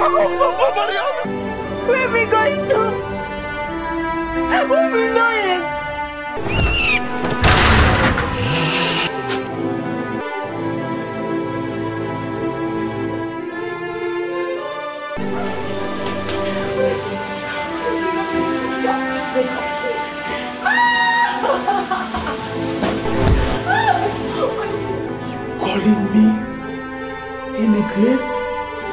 Where are we going to? We'll be dying. Calling me illiterate?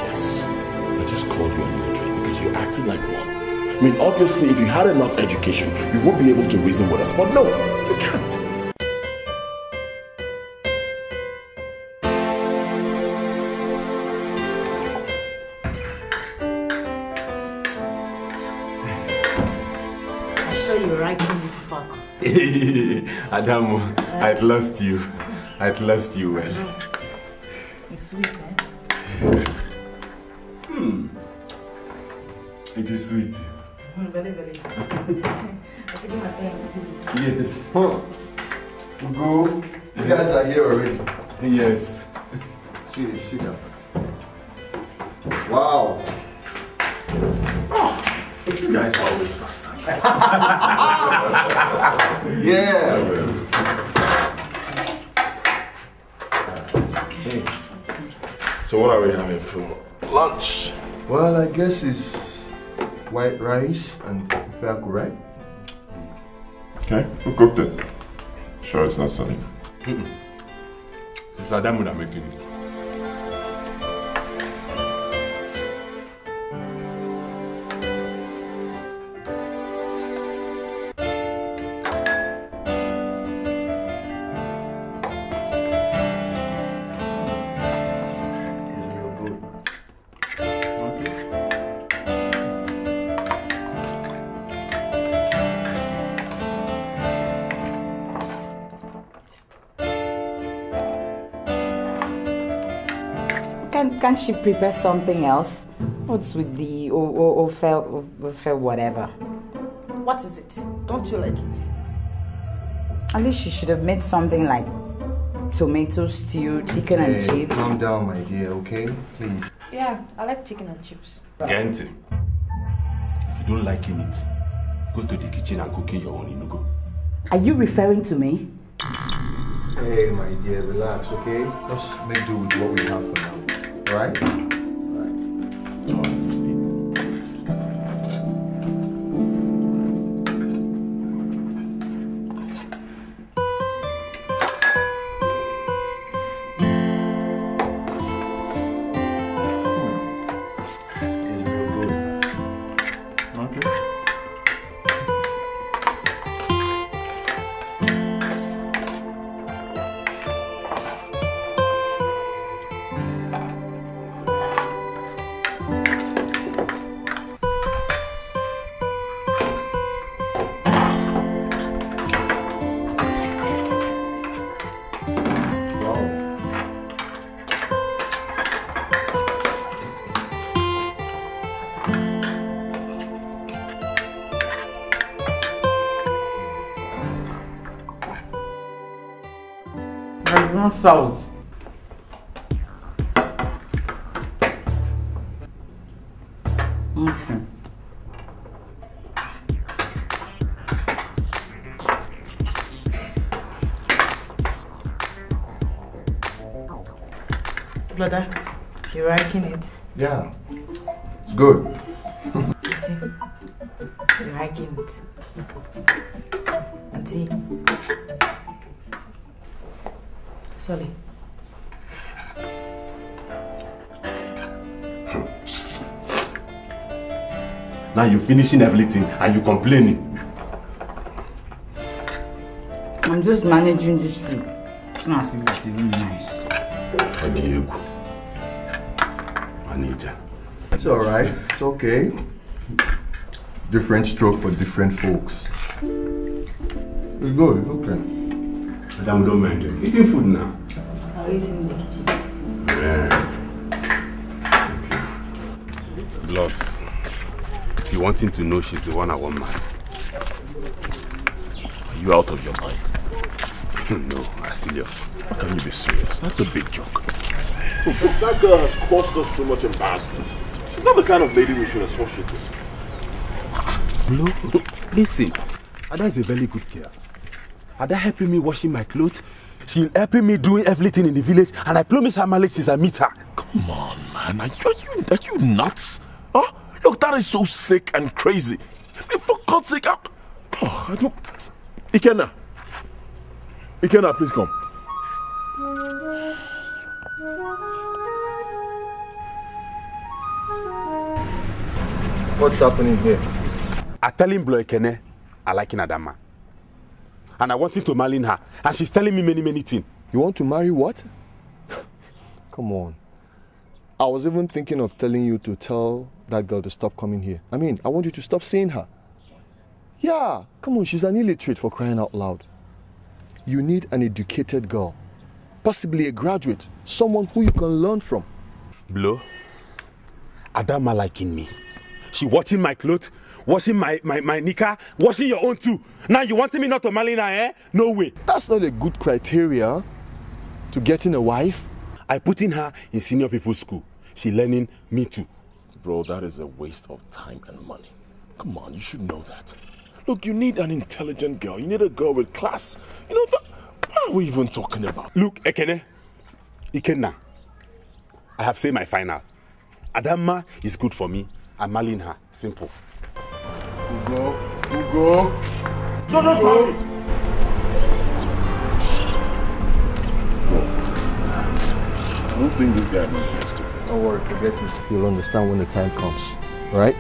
Yes. I just called you an illiterate because you're acting like one. I mean, obviously, if you had enough education, you would be able to reason with us, but no, you can't. I saw you writing this fuck. Adamu, I'd lost you. I'd lost you, well. It's sweet, eh? It is sweet. Very, very. I think my time. Yes. Go. You guys are here already. Yes. Sit down. Wow. Oh, you guys are always faster. Yeah. So what are we having for lunch? Well, I guess it's white rice and ifeako, right? Okay, who cooked it? Sure it's not selling. It's Adamu that making it. Can't she prepare something else? What's with the ofe whatever? What is it? Don't you like it? At least she should have made something like tomato stew, chicken and chips. Calm down, my dear, okay? Please. Yeah, I like chicken and chips. Gente, if you don't like it, go to the kitchen and cook in your own, go. Are you referring to me? Hey, my dear, relax, okay? Let's make do with what we have for now. Right? Sauce. Okay. Brother, you liking it? Yeah. It's good. See? You liking it? Auntie? Sorry. Now you're finishing everything and you're complaining. I'm just managing this food. It's not as if it's even nice. Diego. Manager. It's alright. It's okay. Different stroke for different folks. It's good. It's okay. Madam, don't mind them. Eating food now. I'll eat in the kitchen. Yeah. Okay. Plus, if you want him to know she's the one I want marry. Are you out of your mind? No, I'm serious. How can you be serious? That's a big joke. That girl has caused us so much embarrassment. She's not the kind of lady we should associate with. Blue, listen. Ada is a very good girl. Ada helping me washing my clothes. She's helping me doing everything in the village, and I promise her marriage since I meet her. Come on, man. Are you nuts? Huh? Look, that is so sick and crazy. I mean, for God's sake, I don't... Ikenna, please come. What's happening here? I tell him Blue Ekene, I like Adama. And I want him to marry her. And she's telling me many things. You want to marry what? Come on. I was even thinking of telling you to tell that girl to stop coming here. I mean, I want you to stop seeing her. Yeah, come on, she's an illiterate, for crying out loud. You need an educated girl. Possibly a graduate. Someone who you can learn from. Blue, Adama liking me. She watching my clothes, washing my nika, washing your own too. Now you wanting me not to marry her, eh? No way. That's not a good criteria to getting a wife. I putting her in senior people's school. She learning me too. Bro, that is a waste of time and money. Come on, you should know that. Look, you need an intelligent girl. You need a girl with class. You know, what are we even talking about? Look, Ekene, Ikenna, I have said my final. Adama is good for me. I'm marrying her. Simple. Ugo. No, no. I don't think this guy knows. Don't worry, forget it. You'll understand when the time comes, right?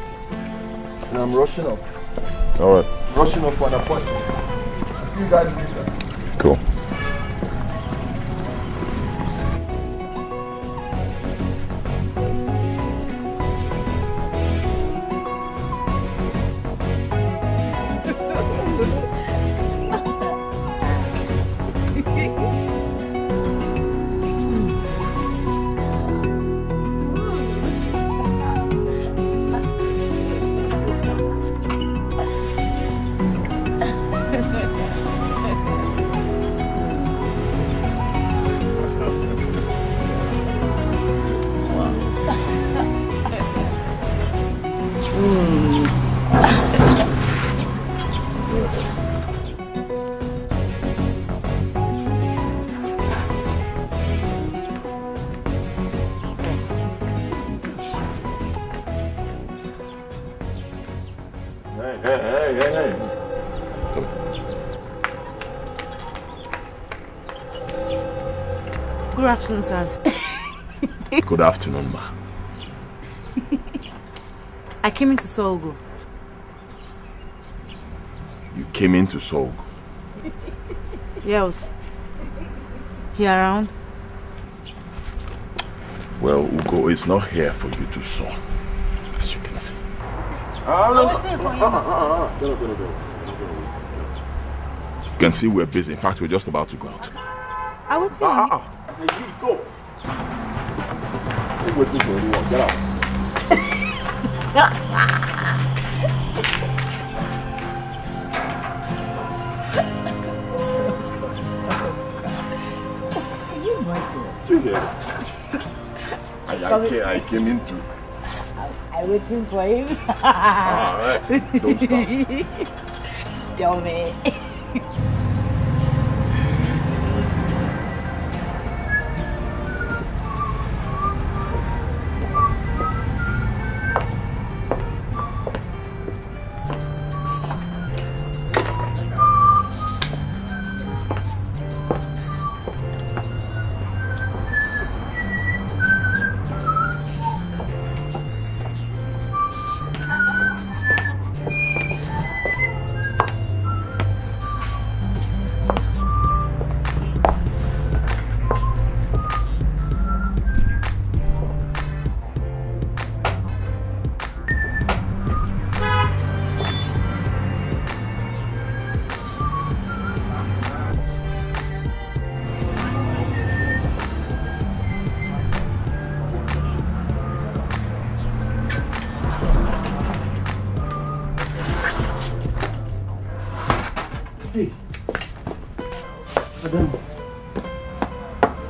And I'm rushing up. All right. Rushing up for an appointment. I'll see you guys later. Cool. Hey. Good afternoon, sirs. Good afternoon, ma. I came into Sogo. You came into Sogo? Yes. He around? Well, Ugo is not here for you to saw, as you can see. What's here for you? You can see we're busy. In fact, we're just about to go out. I would say. I said, go. Keep waiting for anyone. Get out. You hear? I came into. I'm waiting for him. Alright, don't stop. Tell me.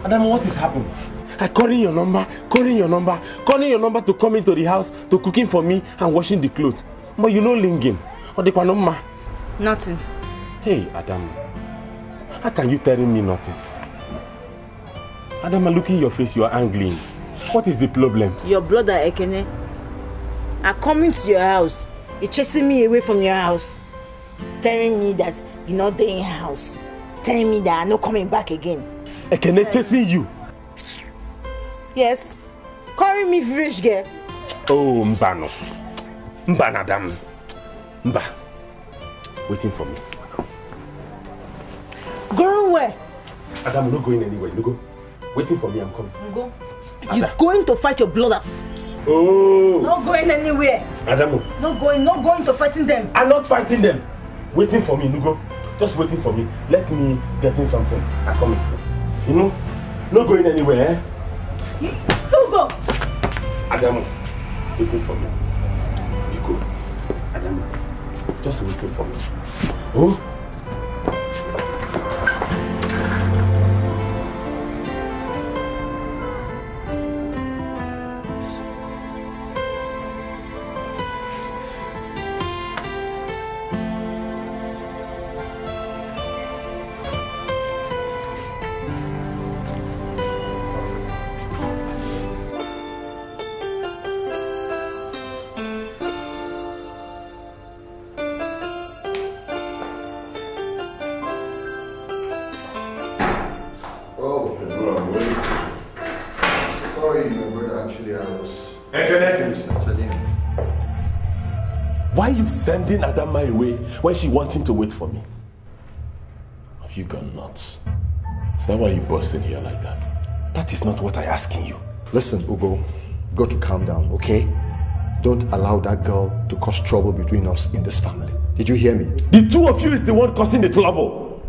Adam, what is happening? I calling your number to come into the house to cooking for me and washing the clothes. But you know linging. Or the panoma. Nothing. Hey, Adam. How can you telling me nothing? Adam, looking at your face, you are angry. What is the problem? Your brother Ekene are coming to your house. You're chasing me away from your house. Telling me that you're not there in your house. Telling me that I'm not coming back again. Ekene chasing you? Yes. Calling me village girl. Oh, Mbano. Mba, Adam. Mba. Waiting for me. Going where? Adam, I'm not going anywhere. You go. Waiting for me, I'm coming. Go. You're going to fight your brothers. Oh. Not going anywhere. Adamu. Not going to fighting them. I'm not fighting them. Waiting for me, Nugo. Just waiting for me. Let me get in something. I'm coming. You know? Not going anywhere, eh? Don't go. Adamu. Waiting for me. You go. Adamu. Just waiting for me. Oh? Why are you sending Adama away when she wants him to wait for me? Have you gone nuts? Is that why you burst in here like that? That is not what I'm asking you. Listen, Ugo, you got to calm down, okay? Don't allow that girl to cause trouble between us in this family. Did you hear me? The two of you is the one causing the trouble.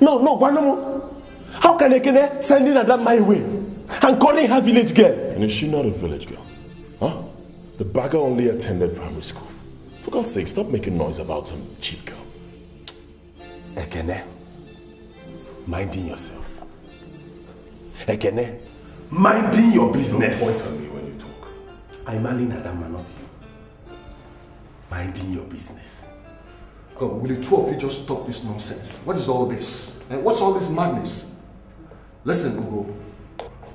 No, Guanamo. How can Ekene sending Adama away and calling her village girl? And is she not a village girl? Huh? The bagger only attended primary school. For God's sake, stop making noise about some cheap girl. Ekene, minding yourself. Ekene, minding your business. Don't point at me when you talk. I'm marrying Adama, not you. Minding your business. God, will the two of you just stop this nonsense? What is all this? And what's all this madness? Listen, Ugo,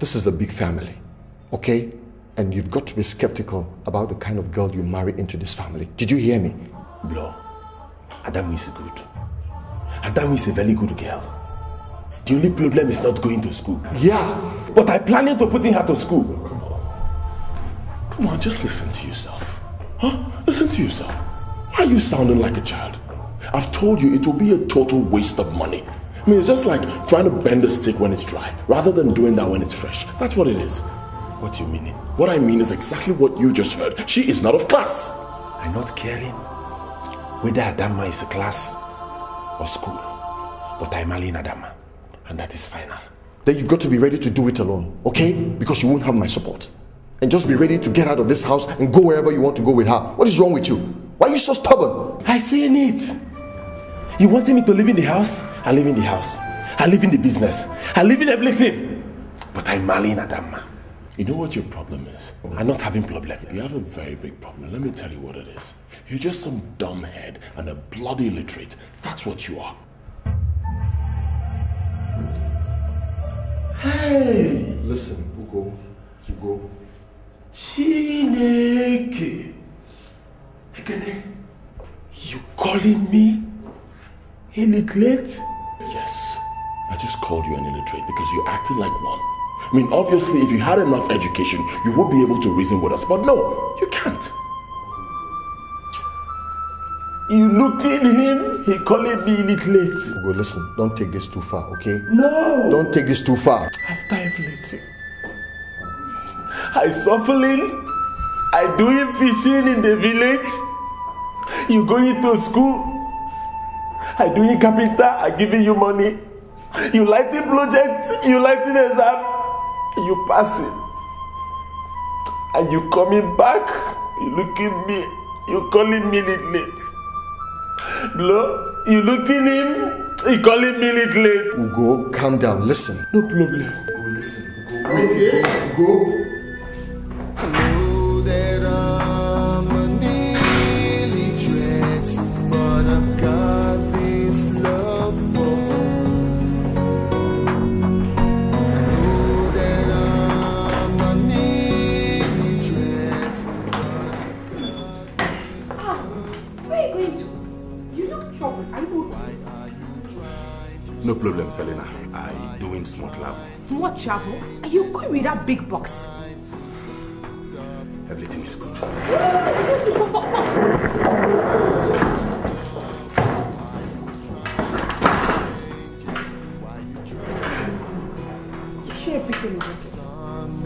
this is a big family, okay? And you've got to be skeptical about the kind of girl you marry into this family. Did you hear me? Bro, Adam is good. Adam is a very good girl. The only problem is not going to school. Yeah. But I'm planning to putting her to school. Come on, just listen to yourself. Huh? Listen to yourself. Why are you sounding like a child? I've told you it will be a total waste of money. I mean, it's just like trying to bend a stick when it's dry, rather than doing that when it's fresh. That's what it is. What do you mean? What I mean is exactly what you just heard. She is not of class. I'm not caring whether Adama is a class or school. But I'm marrying Adama. And that is final. Then you've got to be ready to do it alone, okay? Because you won't have my support. And just be ready to get out of this house and go wherever you want to go with her. What is wrong with you? Why are you so stubborn? I seen it. You wanted me to live in the house? I live in the house. I live in the business. I live in everything. But I'm marrying Adama. You know what your problem is? I'm not having problem. You have a very big problem. Let me tell you what it is. You're just some dumbhead and a bloody illiterate. That's what you are. Hey! Listen, Ugo. Chineke. Ekene, you calling me illiterate? Yes. I just called you an illiterate because you're acting like one. I mean, obviously, if you had enough education, you would be able to reason with us. But no, you can't. You look at him, he calling me illiterate. Ugo, listen, don't take this too far, okay? No! Don't take this too far. After everything, I suffering, I doing fishing in the village, you going to school, I doing carpenter, I giving you money, you lighting project, you lighting exam, you passing, and you coming back, you looking me, you calling me illiterate. Bro, you looking him, he calling me illiterate. Ugo, calm down, listen. No problem. Ugo, listen, Ugo. Okay, go. Know that I'm an illiterate, but I've got this love for her. Know that I'm an illiterate, Where are you going to? You're not trouble. Are you okay? No problem, Selena. I'm doing small travel. What travel? Are you going with that big box? Everything is good. No, seriously, pop. You sure everything is okay?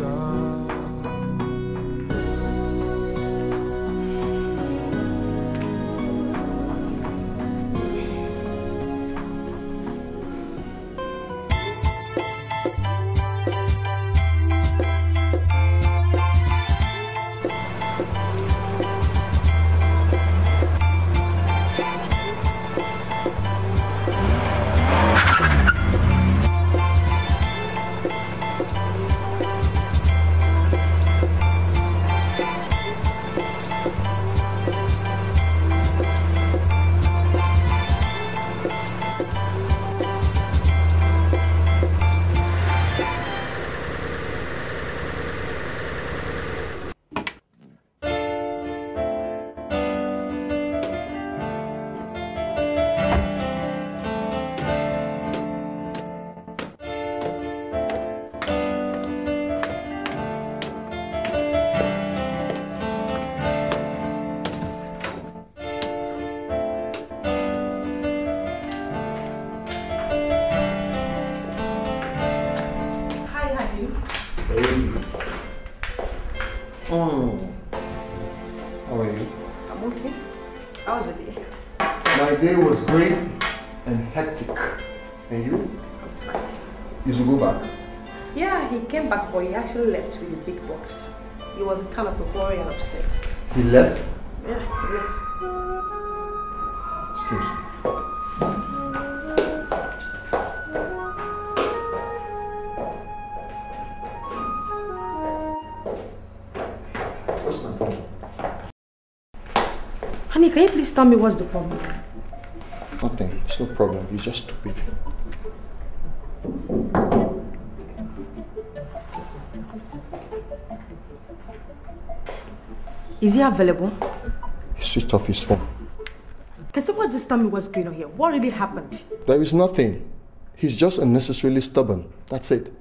How are you? I'm okay. How was your day? My day was great and hectic. And you? I'm fine. Did you go back? Yeah, he came back, but he actually left with a big box. He was kind of worried and upset. He left? Yeah, he left. Excuse me. What's my phone? Honey, can you please tell me what's the problem? Nothing. It's no problem. You're just stupid. Is he available? He switched off his phone. Can someone just tell me what's going on here? What really happened? There is nothing. He's just unnecessarily stubborn. That's it.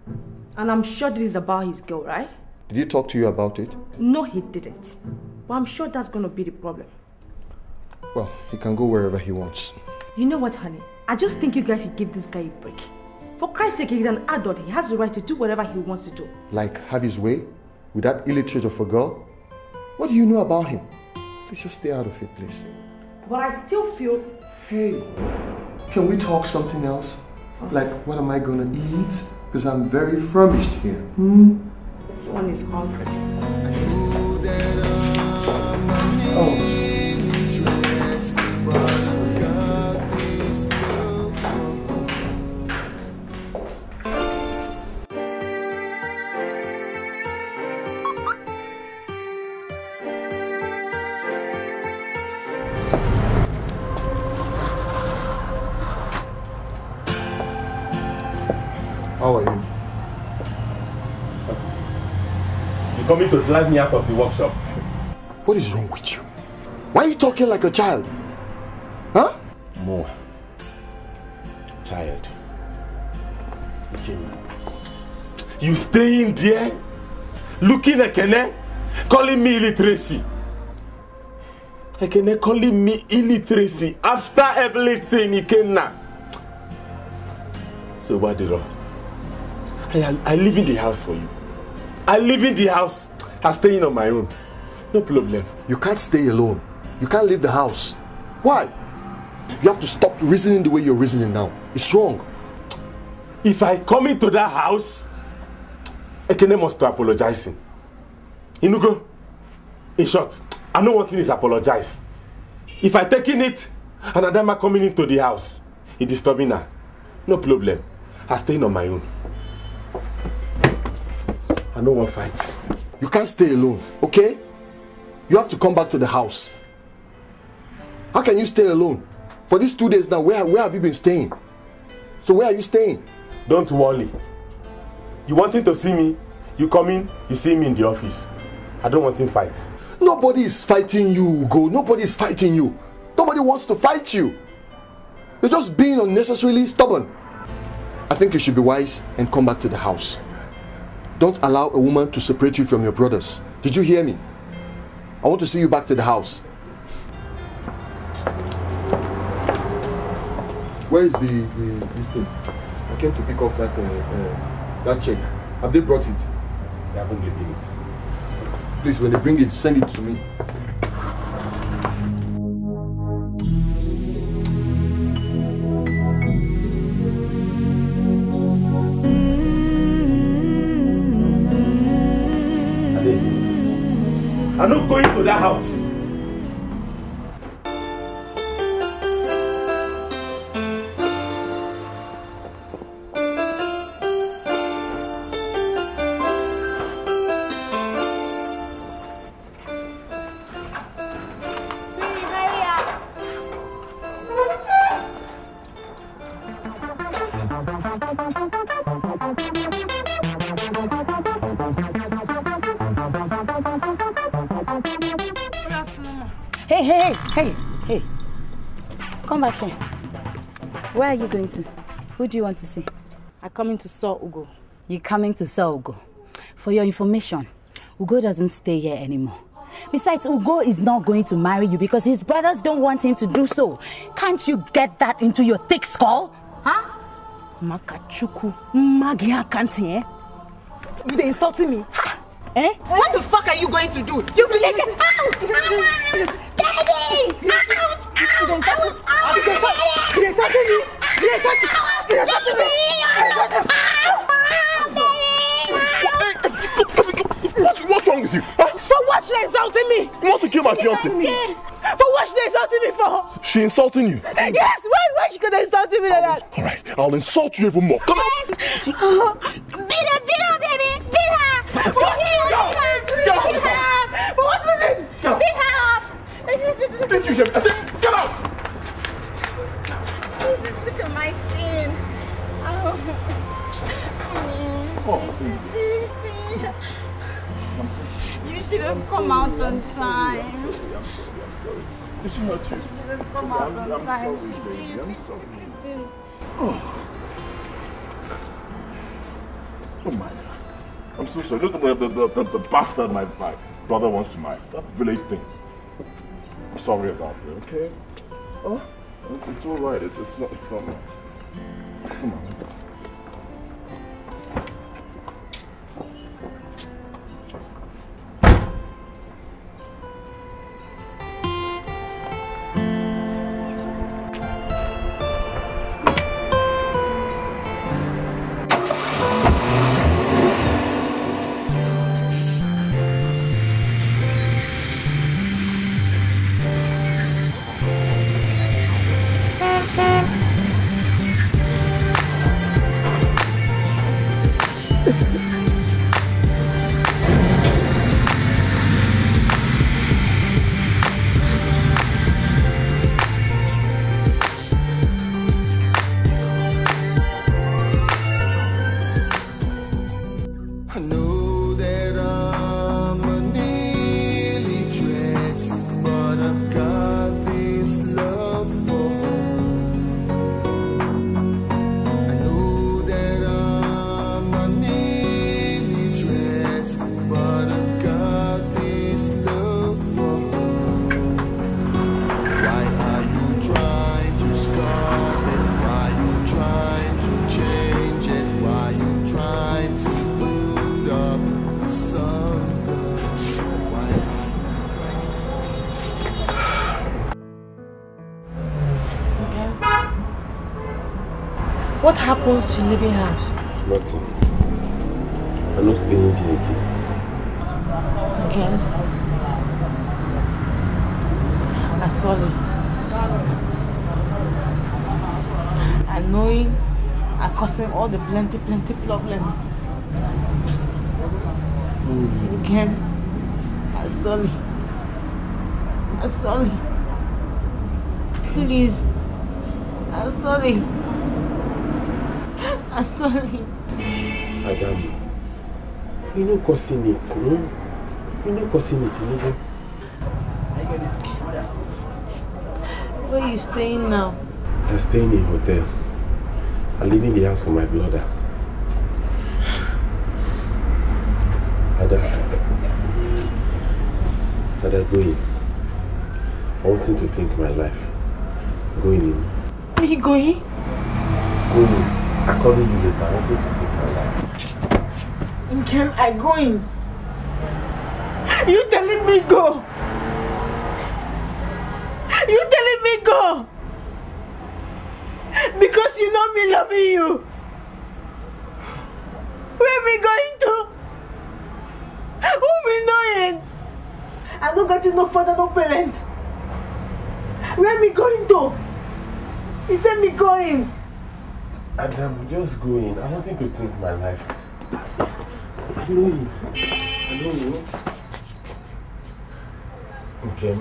And I'm sure this is about his girl, right? Did he talk to you about it? No, he didn't. But I'm sure that's going to be the problem. Well, he can go wherever he wants. You know what, honey? I just think you guys should give this guy a break. For Christ's sake, he's an adult. He has the right to do whatever he wants to do. Like, have his way? With that illiterate of a girl? What do you know about him? Please just stay out of it, please. But I still feel... Hey, can we talk something else? Like, what am I gonna eat? Because I'm very famished here. One is hungry. Oh. How are you? You're coming to drive me out of the workshop. What is wrong with you? Why are you talking like a child? Huh? More. Tired. You stay in there, looking at Ekene, calling me illiteracy. Ekene calling me illiteracy after everything Ikenna. So what did I live in the house for you. I live in the house. I'm staying on my own. No problem. You can't stay alone. You can't leave the house. Why? You have to stop reasoning the way you're reasoning now. It's wrong. If I come into that house, Ekene must apologize. Inugo, in short, I know one thing is apologize. If I taking it and Adama coming into the house, it's disturbing her. No problem. I'm staying on my own. I don't want fight. You can't stay alone, okay? You have to come back to the house. How can you stay alone? For these 2 days now, where have you been staying? So where are you staying? Don't worry. You wanting to see me? You come in, you see me in the office. I don't want him fight. Nobody is fighting you, Ugo. Nobody is fighting you. Nobody wants to fight you. You're just being unnecessarily stubborn. I think you should be wise and come back to the house. Don't allow a woman to separate you from your brothers. Did you hear me? I want to see you back to the house. Where is this thing? I came to pick up that check. Have they brought it? They haven't given it. Please, when they bring it, send it to me. I'm not going to that house. Hey, come back here. Where are you going to? Who do you want to see? I'm coming to saw Ugo. You're coming to saw Ugo. For your information, Ugo doesn't stay here anymore. Besides, Ugo is not going to marry you because his brothers don't want him to do so. Can't you get that into your thick skull? Huh? Makachuku, Magia Kanti, eh? They're insulting me. Ha! Eh? What the fuck are you going to do? You believe it? Daddy! You're insulting me! You're insulting me! What's wrong with you? Huh? For what she insulting me? You want to kill my fiancé? For what she insulting me for? She insulting you? Yes, why she could insult me like that? Alright, I'll insult you even more. Come on! Beat her, baby! Beat her! Beat her! For what reason? Beat her up! Did you hear me? I said, get out! Jesus, look at my skin. You should have come out on time. Did she hurt you? You should have come out on time. I'm sorry, baby. I'm sorry. Look at this. Don't mind her. I'm so sorry. Look at the bastard my brother wants to marry. That village thing. I'm sorry about it, okay? Oh, it's all right. It's not much. Come on, let's go. What happens to leaving house? Nothing. I'm not staying here again. Again? I'm sorry. And knowing I'm causing all the plenty problems. Again. I'm sorry. I'm sorry. Please. I'm sorry. I'm sorry. Adam, you know causing it, no? You know causing it, you know? Where are you staying now? I'm staying in a hotel. I'm leaving the house for my brothers. Ada, go in. I want him to think my life. Going in. Me going? Go in. I'll call you later. I want him to think my life. Can I go in? You telling me go? You telling me go? Because you know me loving you. Where we going to? Who me knowing? I don't got no father, no parents. Where me going to? He said me going. Adam, just go in. I want him to think my life. I know him. I know you. Okay.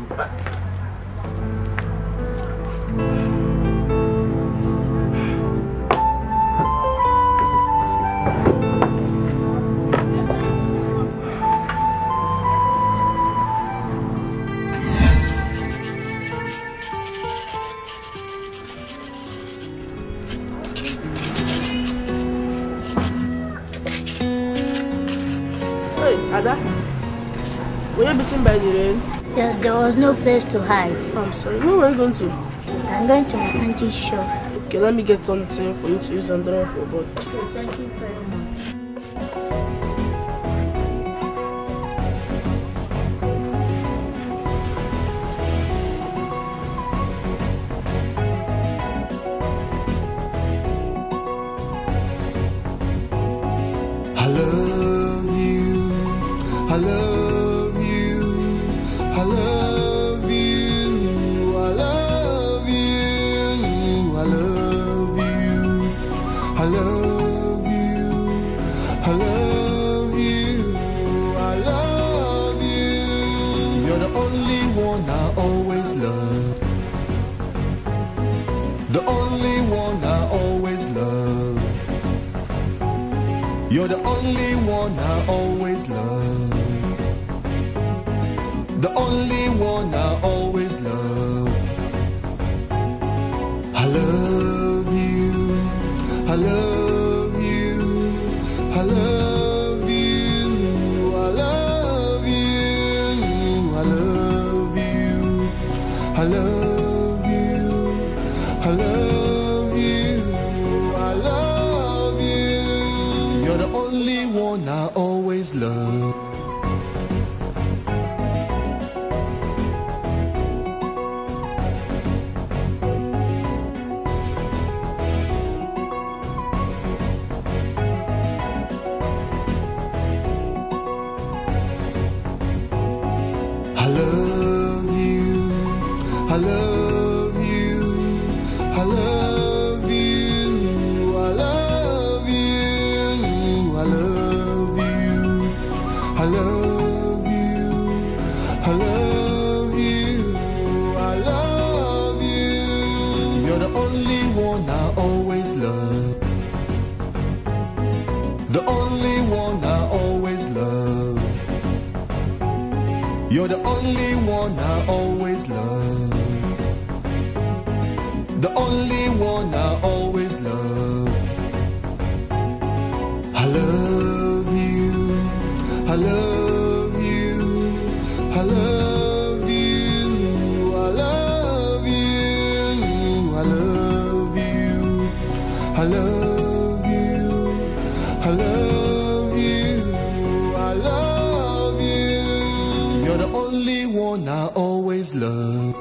Ada, were you beaten by the rain? Yes, there was no place to hide. I'm sorry. Where were you going to? I'm going to my auntie's shop. Okay, let me get something for you to use and dry for boy. So thank you very much. You're the only one I always love. The only one I always love. I love you. I love you. I love you. I love you. I love you. I love you. I love you. I love you. You're the only one I always love. I love you. I love you. I love you. I love you. I love you. I love you. I love you. I love you. You're the only one I always love. The only one I always love. You're the only one I always love. The only one I always love. I love you. I love you. I love you. I love you. I love you. I love you. I love you. I love you. You're the only one I always love.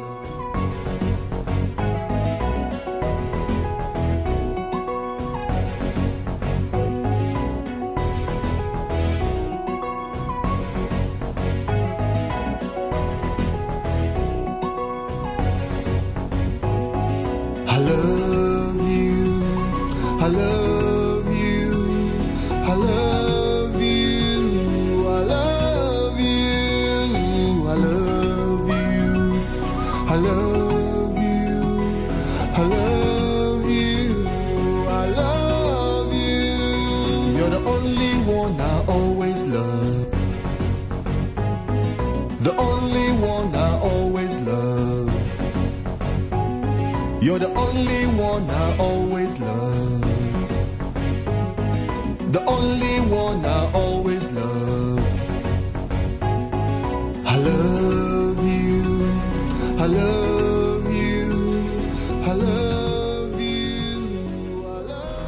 I love you. I love you. I love you. I love love you, I love you, I love you. You're the only one I always love. The only one I always love. You're the only one I always love. The only one I always love. I love you, I love you, I love you, I love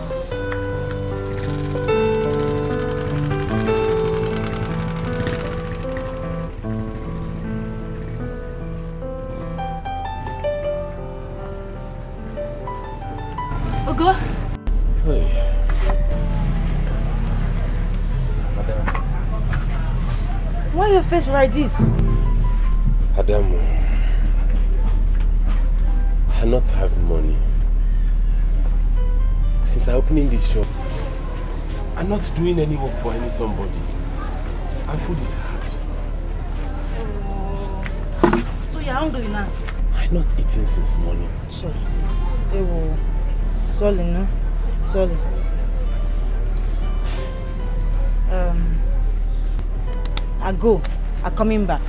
Ogo? Hey. Why your face like this? Adamu, I not have money. Since I opening this shop, I'm not doing any work for any somebody. And food is hard. Oh. So you're hungry now? I'm not eating since morning. Sure. Ewo. Sorry, no? Sorry. I'm coming back.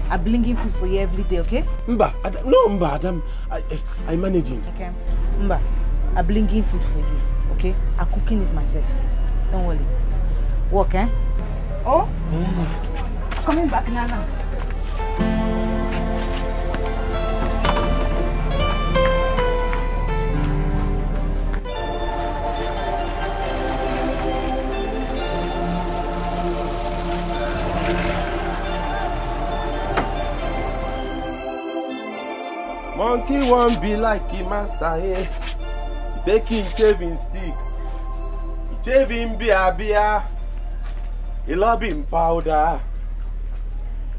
I'm bringing food for you every day, okay? Mba, no Mba, Adam, I'm managing. Okay. Mba, I'm bringing food for you, okay? I'm cooking it myself. Don't worry. Work, eh? Oh? I'm coming back now. Monkey won't be like him master here. He taking shaving stick. He shaving beer. He love him powder.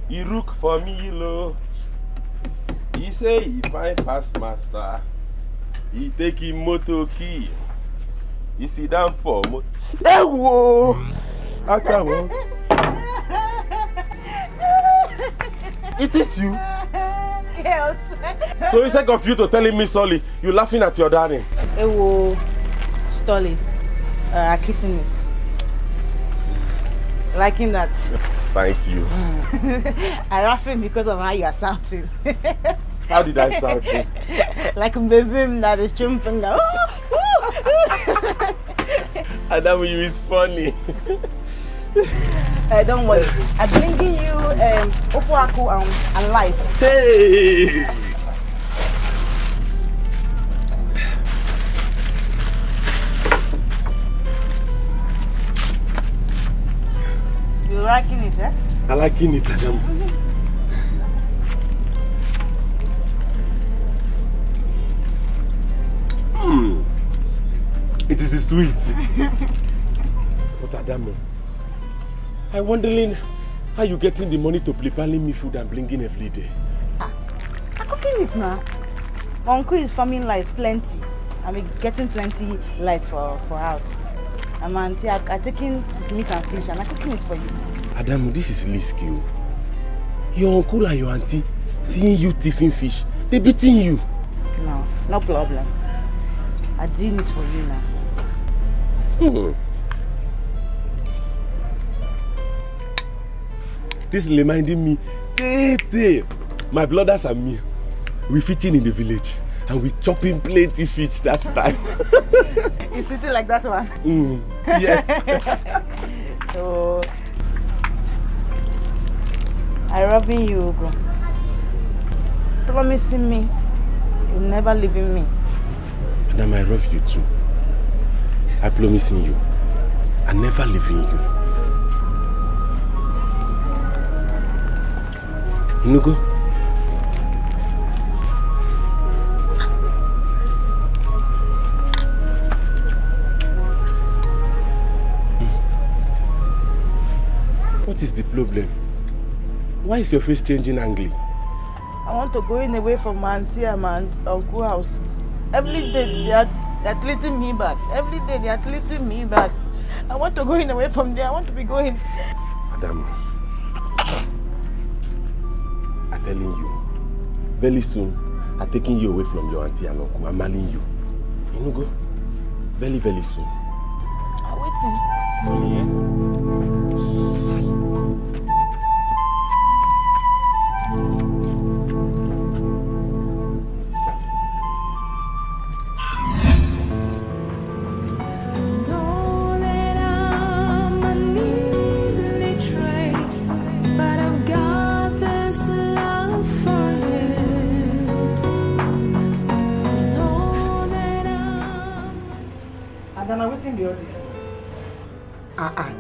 He look for me low. He say he find fast master. He take him motor key. He sit down for motor. Hey whoa! I come. It is you. Yes. So instead of you to telling me sorry, you laughing at your daddy. Ewo, Stolly, kissing it. Liking that. Thank you. I'm laughing because of how you are shouting. How did I sound? Like a baby that is jumping. Adam, you is funny. Don't worry. I'm bringing you ofuaku and lice. Hey! You're liking it, eh? I liking it, Adam. It is the sweet. But Adamo, I'm wondering how you getting the money to preparing me food and bringing every day. I'm cooking it now. My uncle is farming lice plenty. I'm getting plenty lice for house. And my auntie are taking meat and fish and I'm cooking it for you. Adamo, this is risky. Your uncle and your auntie seeing you thieving fish, they beating you. No, no problem. I'm doing it for you now. This is reminding me, my brothers and me, we fishing in the village and we chopping plenty fish that time. You sitting like that one? Yes. So, I robbing you, Ugo. Promising me you'll never leaving me. And I love you too. I promising you, I'm never leaving you. Nugo. What is the problem? Why is your face changing angry? I want to go in away from my auntie and my uncle's house. Every day they're treating me bad. Every day they are treating me bad. I want to go in away from there. I want to be going. Adam, I'm telling you, very soon are taking you away from your auntie and uncle. I'm marrying you. You know, go very, very soon. I'm waiting. Sorry, yeah?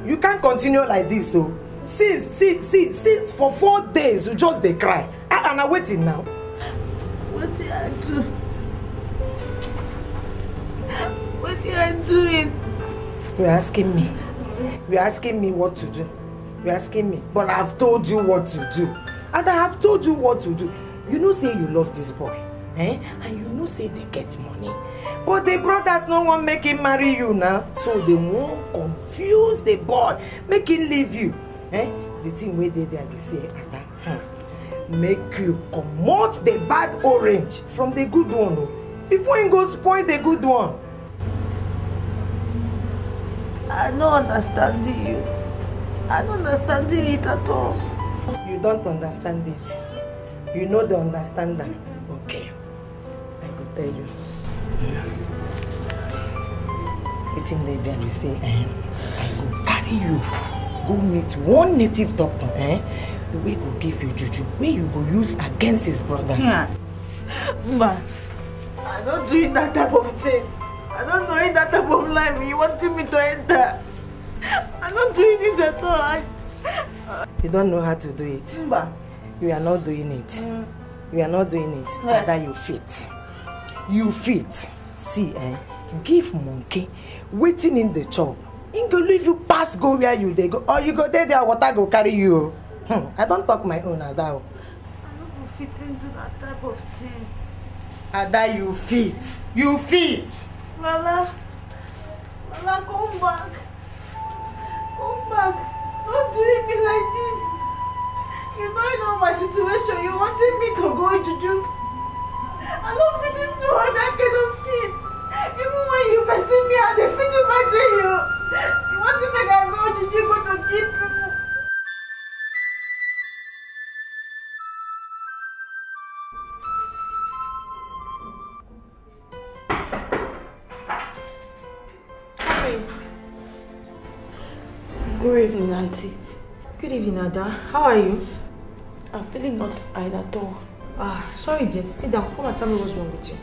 You can't continue like this, so since for 4 days you just they cry. And I'm waiting now. What did I do? What did I do? You're asking me. You're asking me what to do. You're asking me. But I've told you what to do. And I have told you what to do. You know say you love this boy. And you know say they get money. But the brothers no one make him marry you now. So they won't confuse the boy. Make him leave you. The thing where they say, make you comot the bad orange from the good one. Before he go spoil the good one. I don't understand you. I don't understand it at all. You don't understand it. You know the understander. Okay. I go tell you. Within the baby say, I go carry you. Go meet one native doctor, we go give you juju, where you go use against his brothers. Ma, I'm not doing that type of thing. I don't know in that type of life you wanted me to enter. I'm not doing it at all. You don't know how to do it. Ma. You are not doing it. You are not doing it. Yes. That you fit. You fit. See, give monkey waiting in the chop. He go leave you pass go where you they go. Or you go there, water go carry you. I don't talk my own, Ada. I don't go fit into that type of thing. Ada, you fit. You fit. Lala, come back. Come back. Don't do me like this. You know my situation. You wanted me to go juju. I don't fit into that kind of thing. Even when you person me, I dey fit if I tell you. You want to make I go juju, go to keep people. Good evening, Auntie. Good evening, Ada. How are you? I'm feeling not fine at all. Sorry, Jess. Sit down. Come and tell me what's wrong with you.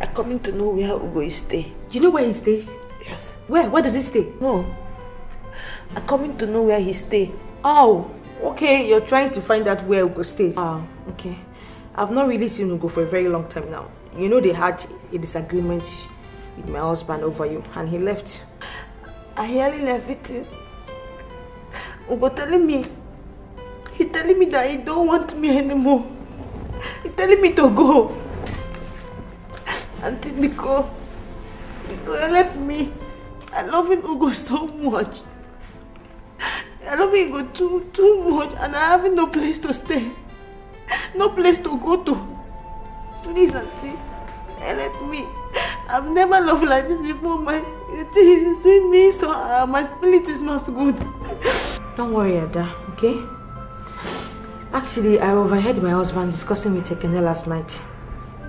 I'm coming to know where Ugo is stay. You know where he stays? Yes. Where? Where does he stay? No. I'm coming to know where he stay. Oh, okay. You're trying to find out where Ugo stays. Okay. I've not really seen Ugo for a very long time now. You know they had a disagreement with my husband over you and he left. I hearing everything. Ugo telling me. He telling me that he don't want me anymore. He telling me to go. Auntie Biko help me. I love Ugo so much. I love Ugo too much and I have no place to stay. No place to go to. Please, Auntie, help me. I've never loved like this before. It is doing me so my spirit is not good. Don't worry, Ada, okay? Actually, I overheard my husband discussing with Ekene last night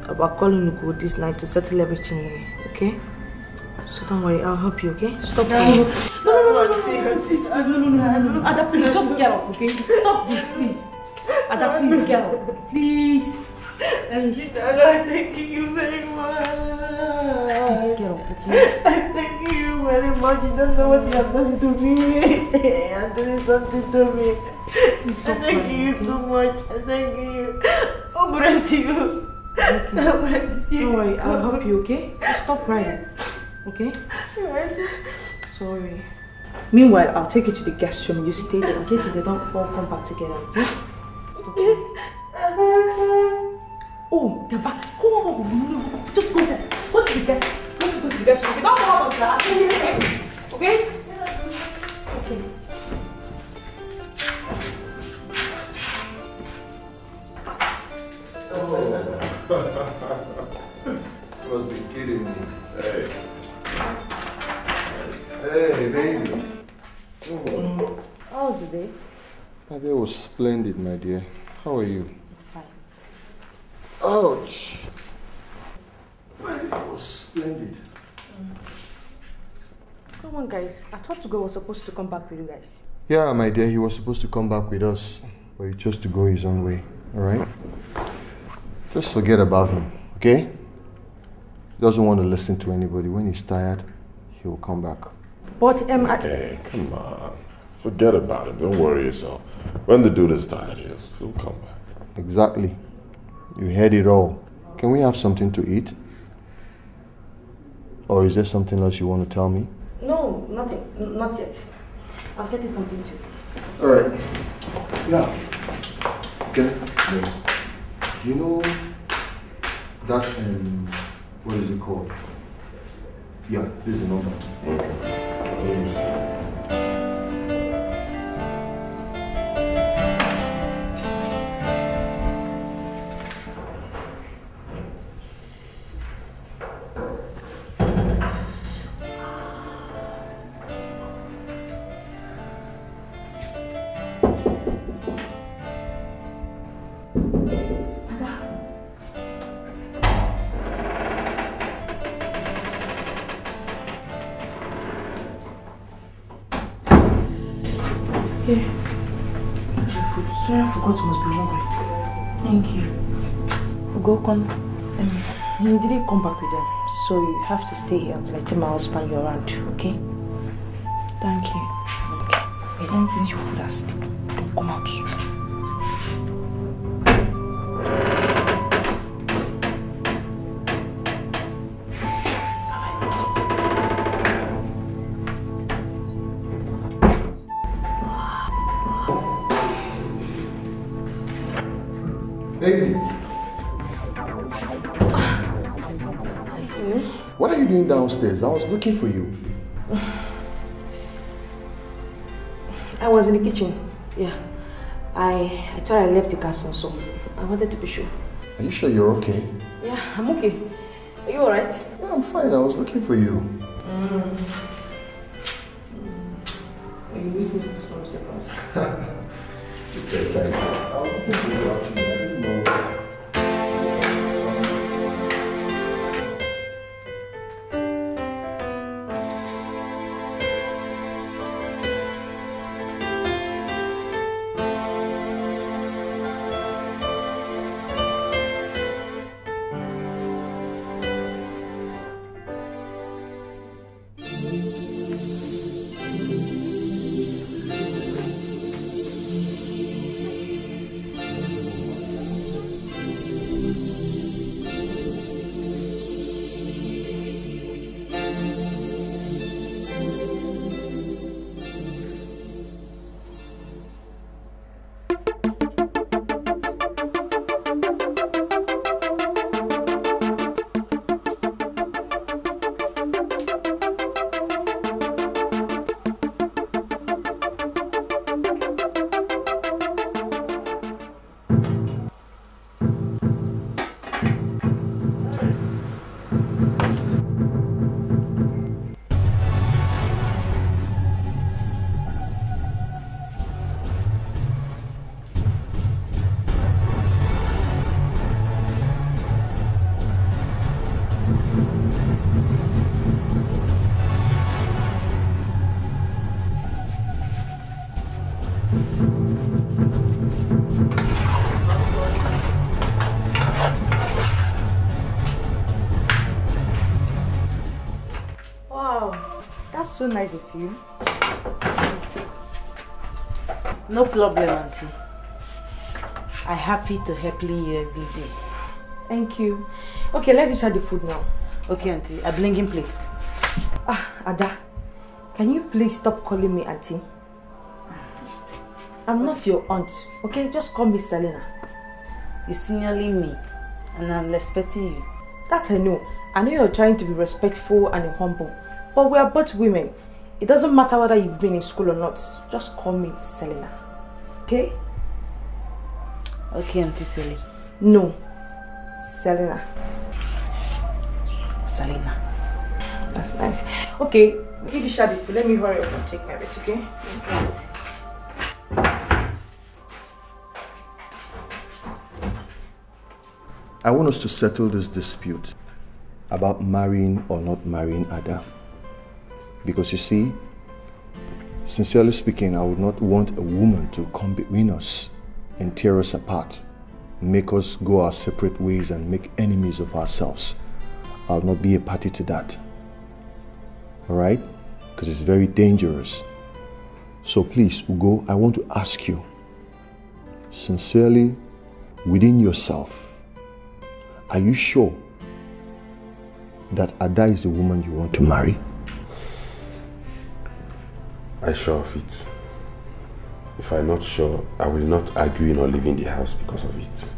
about calling Ugo this night to settle everything here, okay? So don't worry, I'll help you, okay? Stop. No. Ada, please, just get up, okay? Stop this, please. Ada, please get up. Please. Please. Thank you very much. Please get up, okay? Thank you very much. You don't know what you have done to me. You're doing something to me. Please stop Thank crying, you okay? too much. Thank you. Oh, bless you. Okay. Don't worry, I'll help you, okay? Stop crying, okay? Yes. Sorry. Meanwhile, I'll take you to the guest room. You stay there in case they don't all come back together, okay? Okay. Oh, they're back. Go on. Just go there. Go to the guest. Let's go to the guest room. Don't come out of class. Okay? Okay. You must be kidding me. Hey. Hey, baby. How was the day? My day was splendid, my dear. How are you? Fine. Ouch. My day was splendid. Come on, guys. I thought Ugo was supposed to come back with you guys. Yeah, my dear, he was supposed to come back with us, but he chose to go his own way, alright? Just forget about him, okay? He doesn't want to listen to anybody. When he's tired, he'll come back. But, Hey, come on. Forget about him. Don't worry yourself. When the dude is tired, he'll come back. Exactly. You heard it all. Can we have something to eat? Or is there something else you want to tell me? No, nothing. Not yet. I'll get you something to eat. Alright. Yeah. Okay. You know that, what is it called? Yeah, this is the number. Okay. Here. Your food. Sorry, I forgot you must be hungry. Thank you. Ugo, come. He didn't come back with them, so you have to stay here until I tell my husband you're around, okay? Thank you. Okay. Wait, don't eat your food and sleep. Don't come out. Baby. What are you doing downstairs? I was looking for you. I was in the kitchen. Yeah. I thought I left the castle, so I wanted to be sure. Are you sure you're okay? Yeah, I'm okay. Are you alright? Yeah, I'm fine. I was looking for you. You missed me for some seconds. It's bedtime. I was looking for you actually. I didn't know. So nice of you. No problem, Auntie. I'm happy to help you every day. Thank you. Okay, let's eat the food now. Okay, Auntie. I bring in place. Ada, can you please stop calling me Auntie? I'm not your aunt, okay? Just call me Selena. You're signaling me, and I'm respecting you. That I know. I know you're trying to be respectful and humble. But we are both women. It doesn't matter whether you've been in school or not. Just call me Selena. Okay? Okay, Auntie Selly. No. Selena. Selena. That's nice. Okay, you dish out the food. Let me hurry up and take my bed, okay? Right. I want us to settle this dispute about marrying or not marrying Ada. Because you see, sincerely speaking, I would not want a woman to come between us and tear us apart, make us go our separate ways and make enemies of ourselves. I'll not be a party to that. Alright? Because it's very dangerous. So please, Ugo, I want to ask you, sincerely, within yourself, are you sure that Ada is the woman you want to marry? I'm sure of it. If I'm not sure, I will not agree nor leave in the house because of it.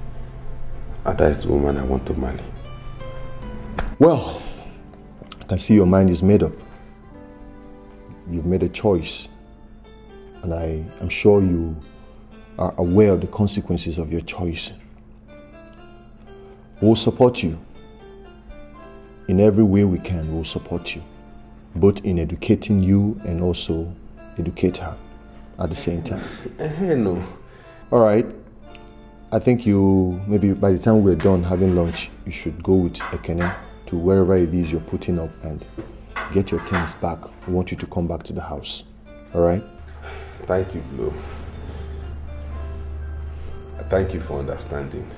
Ada is the woman I want to marry. Well, I can see your mind is made up. You've made a choice. And I am sure you are aware of the consequences of your choice. We'll support you. In every way we can, we'll support you. Both in educating you and also educate her at the same time. No. All right. I think you, maybe by the time we're done having lunch, you should go with Ekene to wherever it is you're putting up and get your things back. We want you to come back to the house. All right? Thank you, Blue. Thank you for understanding.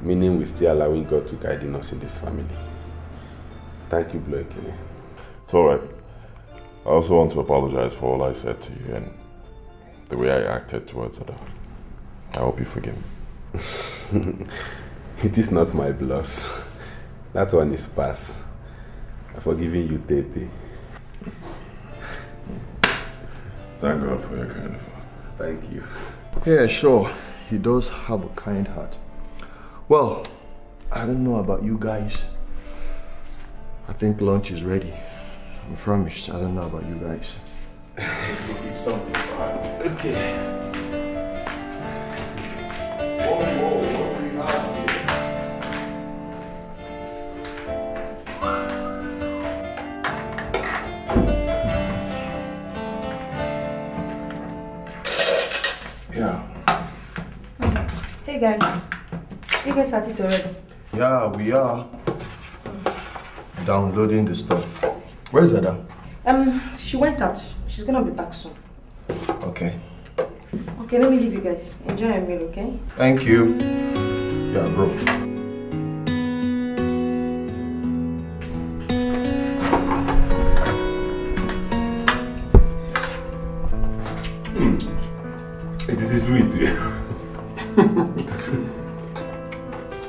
Meaning we're still allowing God to guide us in this family. Thank you, Blue Ekene. It's alright. I also want to apologize for all I said to you and the way I acted towards Ada. I hope you forgive me. It is not my loss. That one is past. I'm forgiving you, Tete. Thank God for your kind heart. Thank you. Yeah, sure. He does have a kind heart. Well, I don't know about you guys. I think lunch is ready. I'm famished. I don't know about you guys. Eat something. Okay. Whoa, what do we have here? Yeah. Hey guys. You guys at it already? Yeah, we are. Downloading the stuff. Where is Ada? She went out. She's gonna be back soon. Okay. Okay, let me leave you guys. Enjoy your meal, okay? Thank you. Yeah, bro. It is sweet.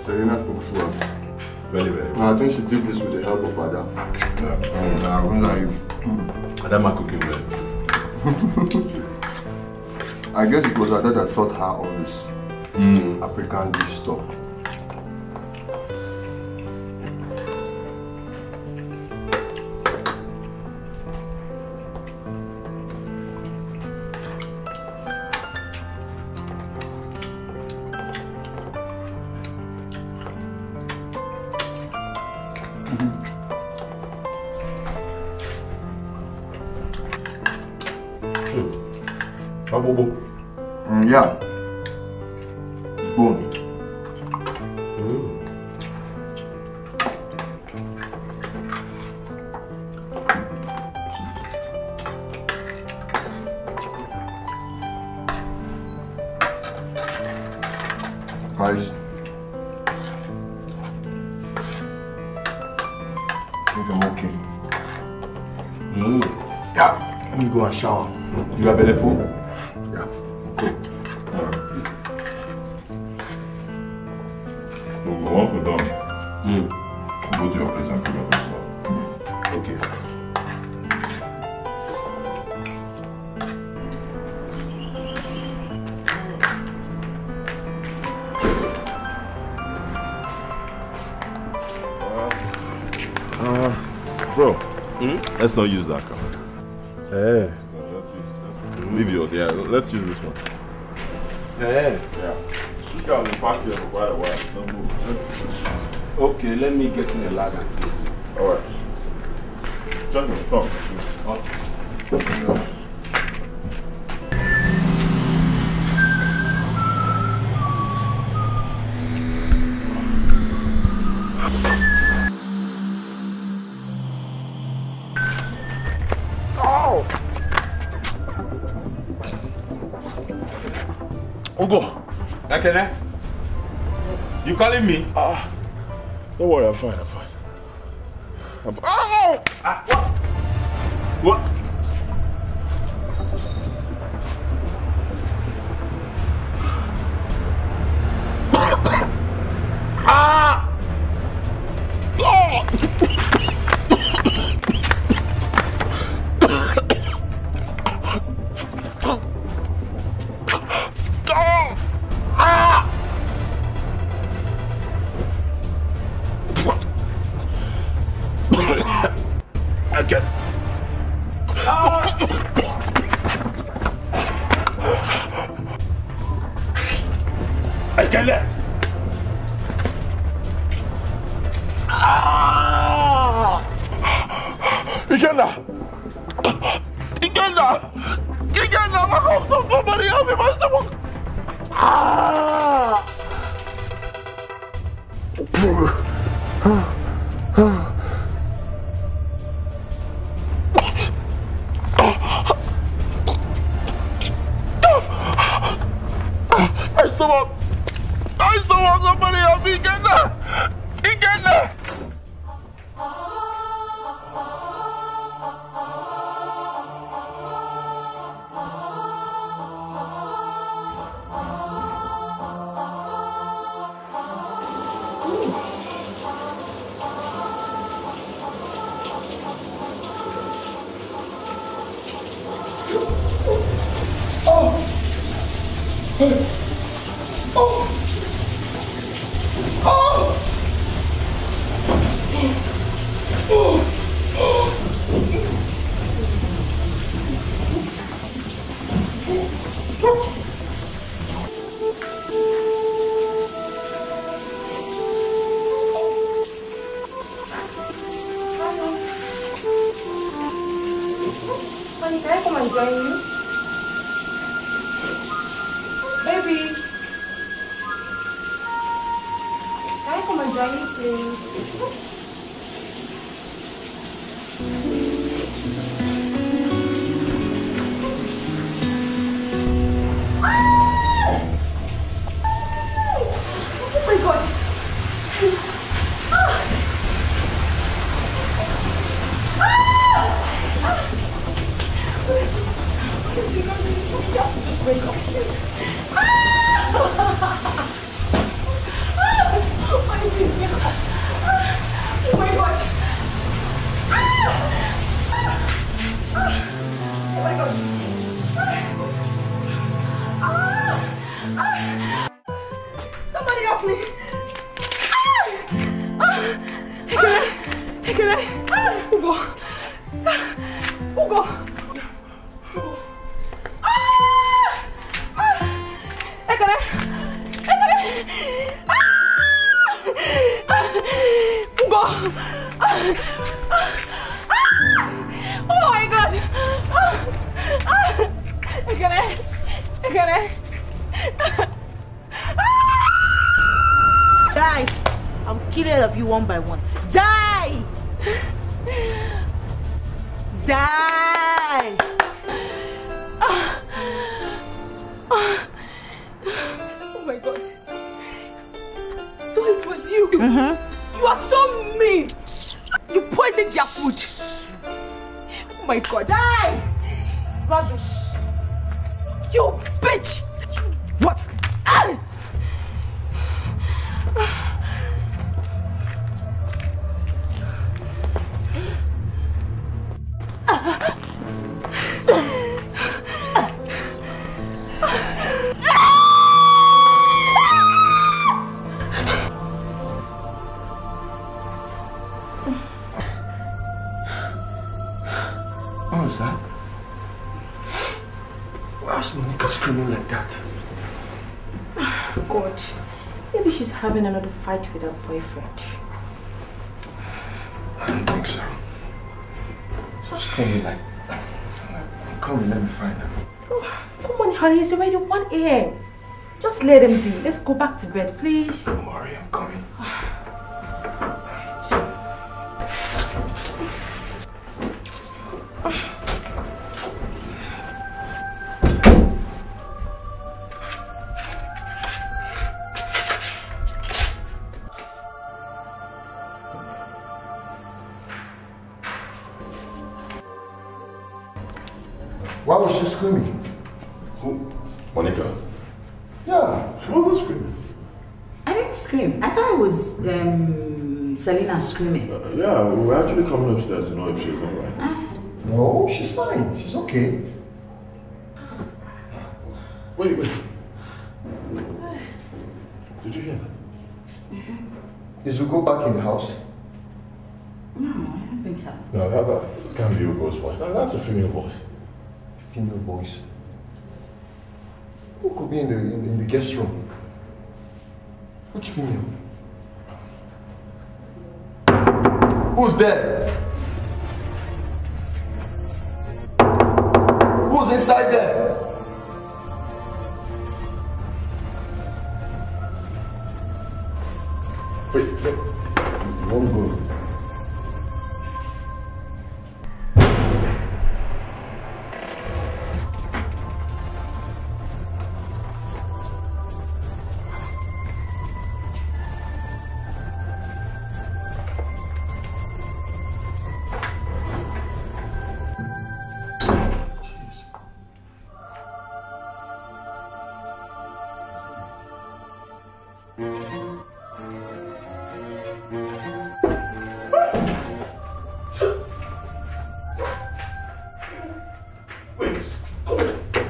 Serena cooks well. Very, very well. No, I think she did this with the help of Ada. Yeah. I won't lie you. Adama cooking well. I guess it was Ada that taught her all this African dish stuff. Yeah. It's bone. Nice. I think I'm okay. Yeah. Let me go and shower. You are belly full? Yeah. Cool. Once we're done, go to your place and pick up the stuff. Okay. Bro, let's not use that car. Hey. Leave yours, yeah. Let's use this one. Hey. Yeah. You guys been parked here for quite a while. Don't move. Okay, let me get in the lab and clean. Alright. Just come. Okay. Ugo! Ekene? You calling me? Don't worry, I'm fine. Ow! What? One by one. Die! Die! Oh my God. So it was you. You are so mean. You poisoned their food. Oh my God. Die! Radosh. You bitch! What? God, maybe she's having another fight with her boyfriend. I don't think so. Just call me like... Call me, let me find her. Oh, come on, honey, it's already 1 a.m. Just let him be. Let's go back to bed, please. Don't worry, I'm coming. Why was she screaming? Who? Monica? Yeah. She wasn't screaming. I didn't scream. I thought it was Selena screaming. Yeah, we were actually coming upstairs to know if she's alright. No, she's fine. She's okay. Wait. Did you hear that? Is Ugo back in the house? No, I don't think so. No, that can't be Ugo's voice. That's a female voice. Female voice. Who could be in the guest room? Which female? Who's there? Who's inside there? Wait. You won't go.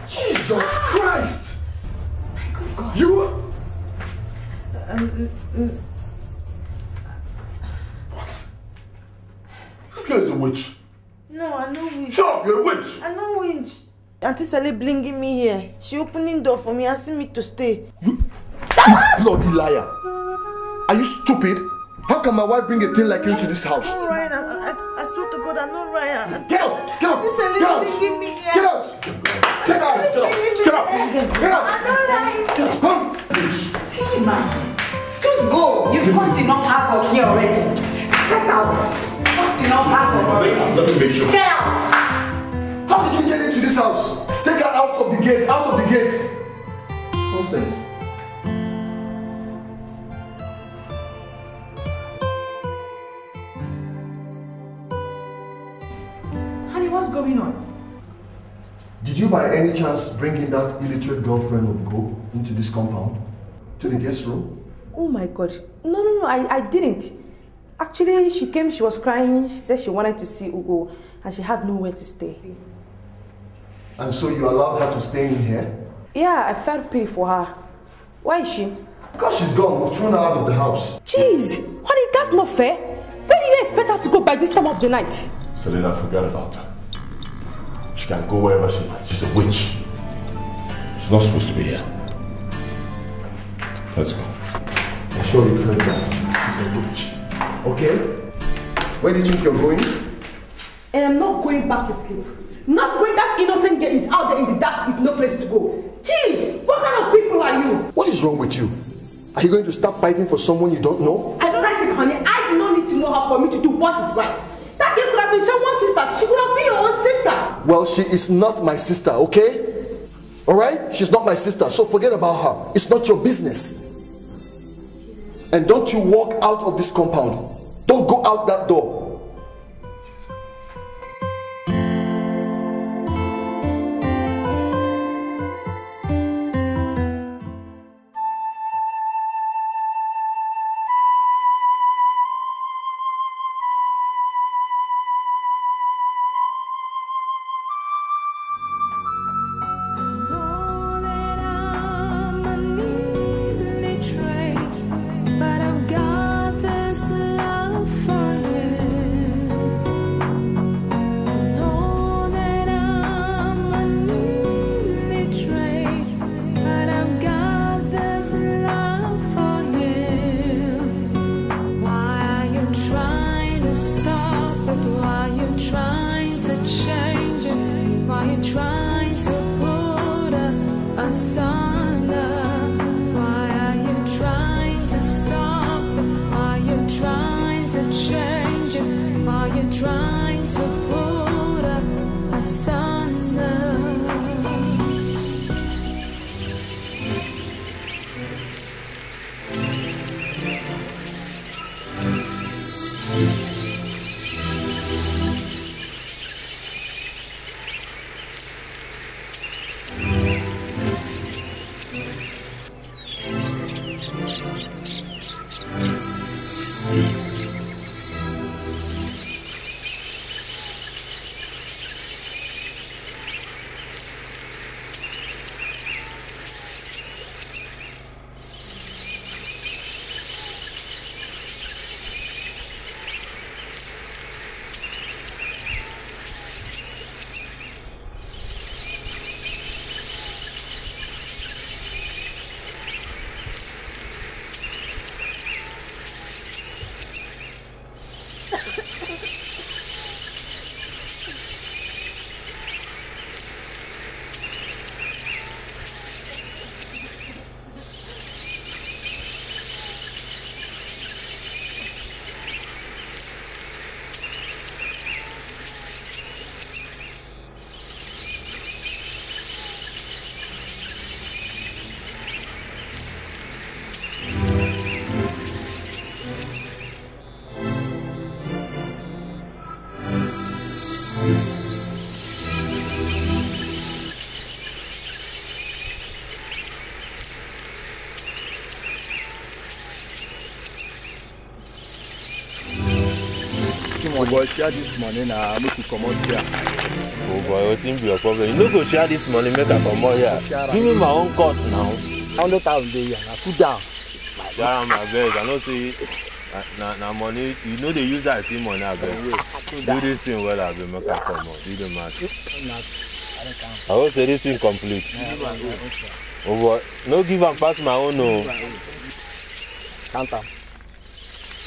Jesus Christ! My good God. You... What? This girl is a witch. No, I know witch. Shut up, you're a witch! I know witch. Auntie Sally bringing me here. She opening door for me, asking me to stay. You bloody liar! Are you stupid? How can my wife bring a thing like you into this house? No, Ryan, I swear to God, I'm not Ryan. Get out! Get out! Auntie Sally Get out! bringing me here. Get out! Get out! Get out! Get out! Get out! I'm not Ryan. Get out! Come! Please. Can you imagine? Just go. You've caused enough havoc here already. Get out. Caused enough havoc already. Let me make sure. Get out. How did you get into this house? Take her out of the gate! Out of the gate! Nonsense. Honey, what's going on? Did you by any chance bring in that illiterate girlfriend of Go into this compound? To the guest room? Oh my God. No, I didn't. Actually, she came, she was crying, she said she wanted to see Ugo and she had nowhere to stay. And so you allowed her to stay in here? Yeah, I felt pity for her. Why is she? Because she's gone, we've thrown her out of the house. Jeez, honey, that's not fair. Where do you expect her to go by this time of the night? Selena, forget about her. She can go wherever she likes. She's a witch. She's not supposed to be here. Let's go. I'm sure you've heard that. She's a witch. Okay? Where do you think you're going? And I'm not going back to sleep. Not when that innocent girl is out there in the dark with no place to go. Jeez, what kind of people are you? What is wrong with you? Are you going to start fighting for someone you don't know? I don't like it, honey. I do not need to know her for me to do what is right. That girl could have been someone's sister. She could have been your own sister. Well, she is not my sister, okay? Alright? She's not my sister, so forget about her. It's not your business. And don't you walk out of this compound. Don't go out that door. But I've got this love for you. trying to put us asunder? Why are you trying to stop? Are you trying to change it? Are you trying to put us asunder? Oh boy, share this money now, make you come out here. Oh boy, what think be your problem? You no go share this money, make I come out here. Give me my own cut now. 100,000 there, now put down. Share am my beg. I know say na money. You know they use that same money. I beg. Do this thing well, I beg. Make I come out. Do the math. I will say this thing complete. Oh boy, no give am pass my own no. Count am.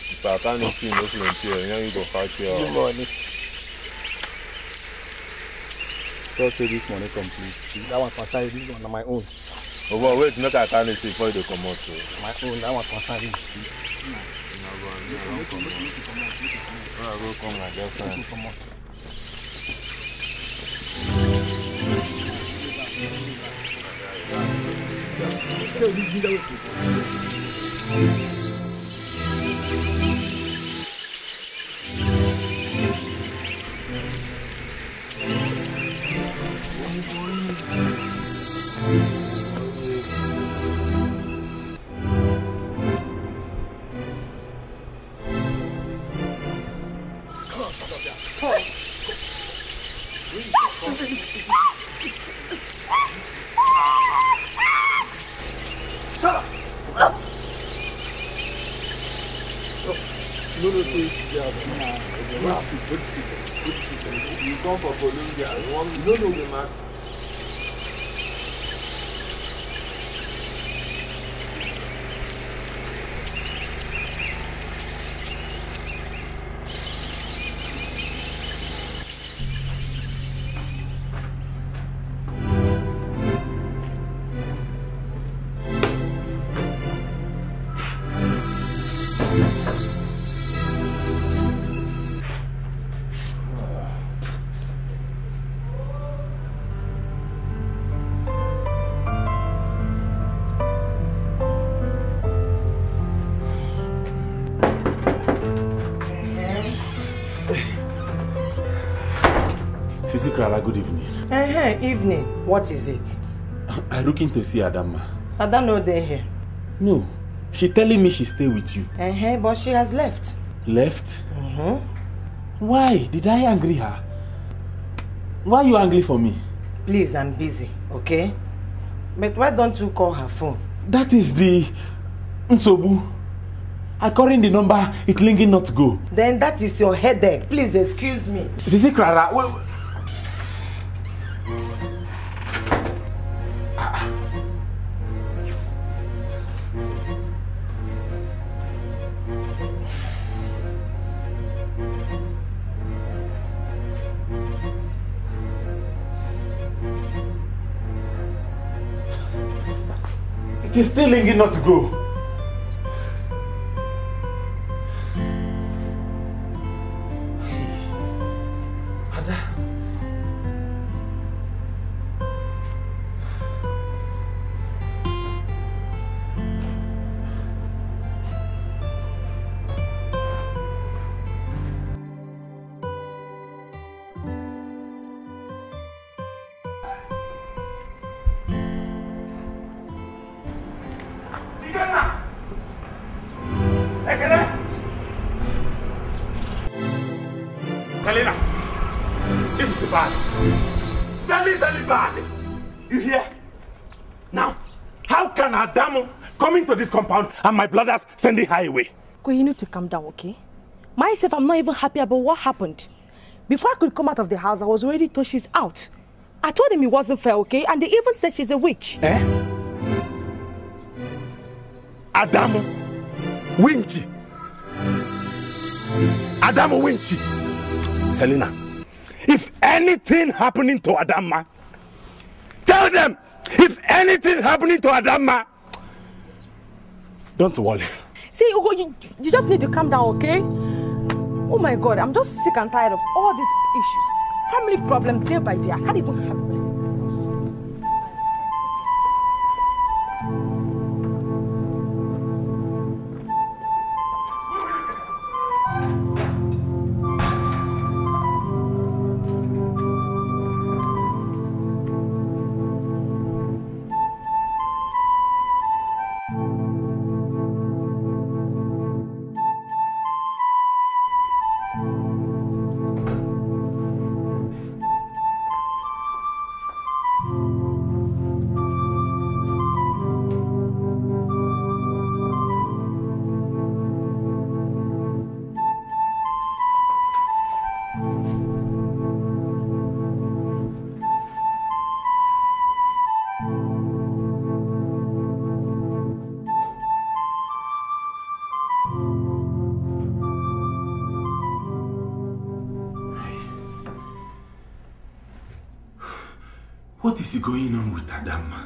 If I can't no plenty, you know you go catch your money. So say this money complete. That one concern this one on my own. Oh but wait, make I can't see before you come out. So. My own, that one concern you. I go come my girlfriend. So did you know You come for Colombia, you want no the man. Good evening. Evening. What is it? I'm looking to see Adama. I don't know they're here. No. She telling me she stay with you. But she has left. Left? Why? Did I angry her? Why are you angry for me? Please, I'm busy, okay? But why don't you call her phone? That is the Nsobu. I call in the number, it's linking not to go. Then that is your headache. Please excuse me. Sisi Clara, wait. She's still lingering not to go. Coming to this compound and my brothers sending her away. You need to calm down, okay? Myself, I'm not even happy about what happened. Before I could come out of the house, I was already told she's out. I told him it wasn't fair, okay? And they even said she's a witch. Eh? Adamu Winchi. Adamu Winchi. Selina, if anything happening to Adama, tell them, if anything happening to Adama, don't worry. See, Ugo, you just need to calm down, okay? Oh my God, I'm just sick and tired of all these issues. Family problem day by day. I can't even have rest in this house. What is going on with Adama?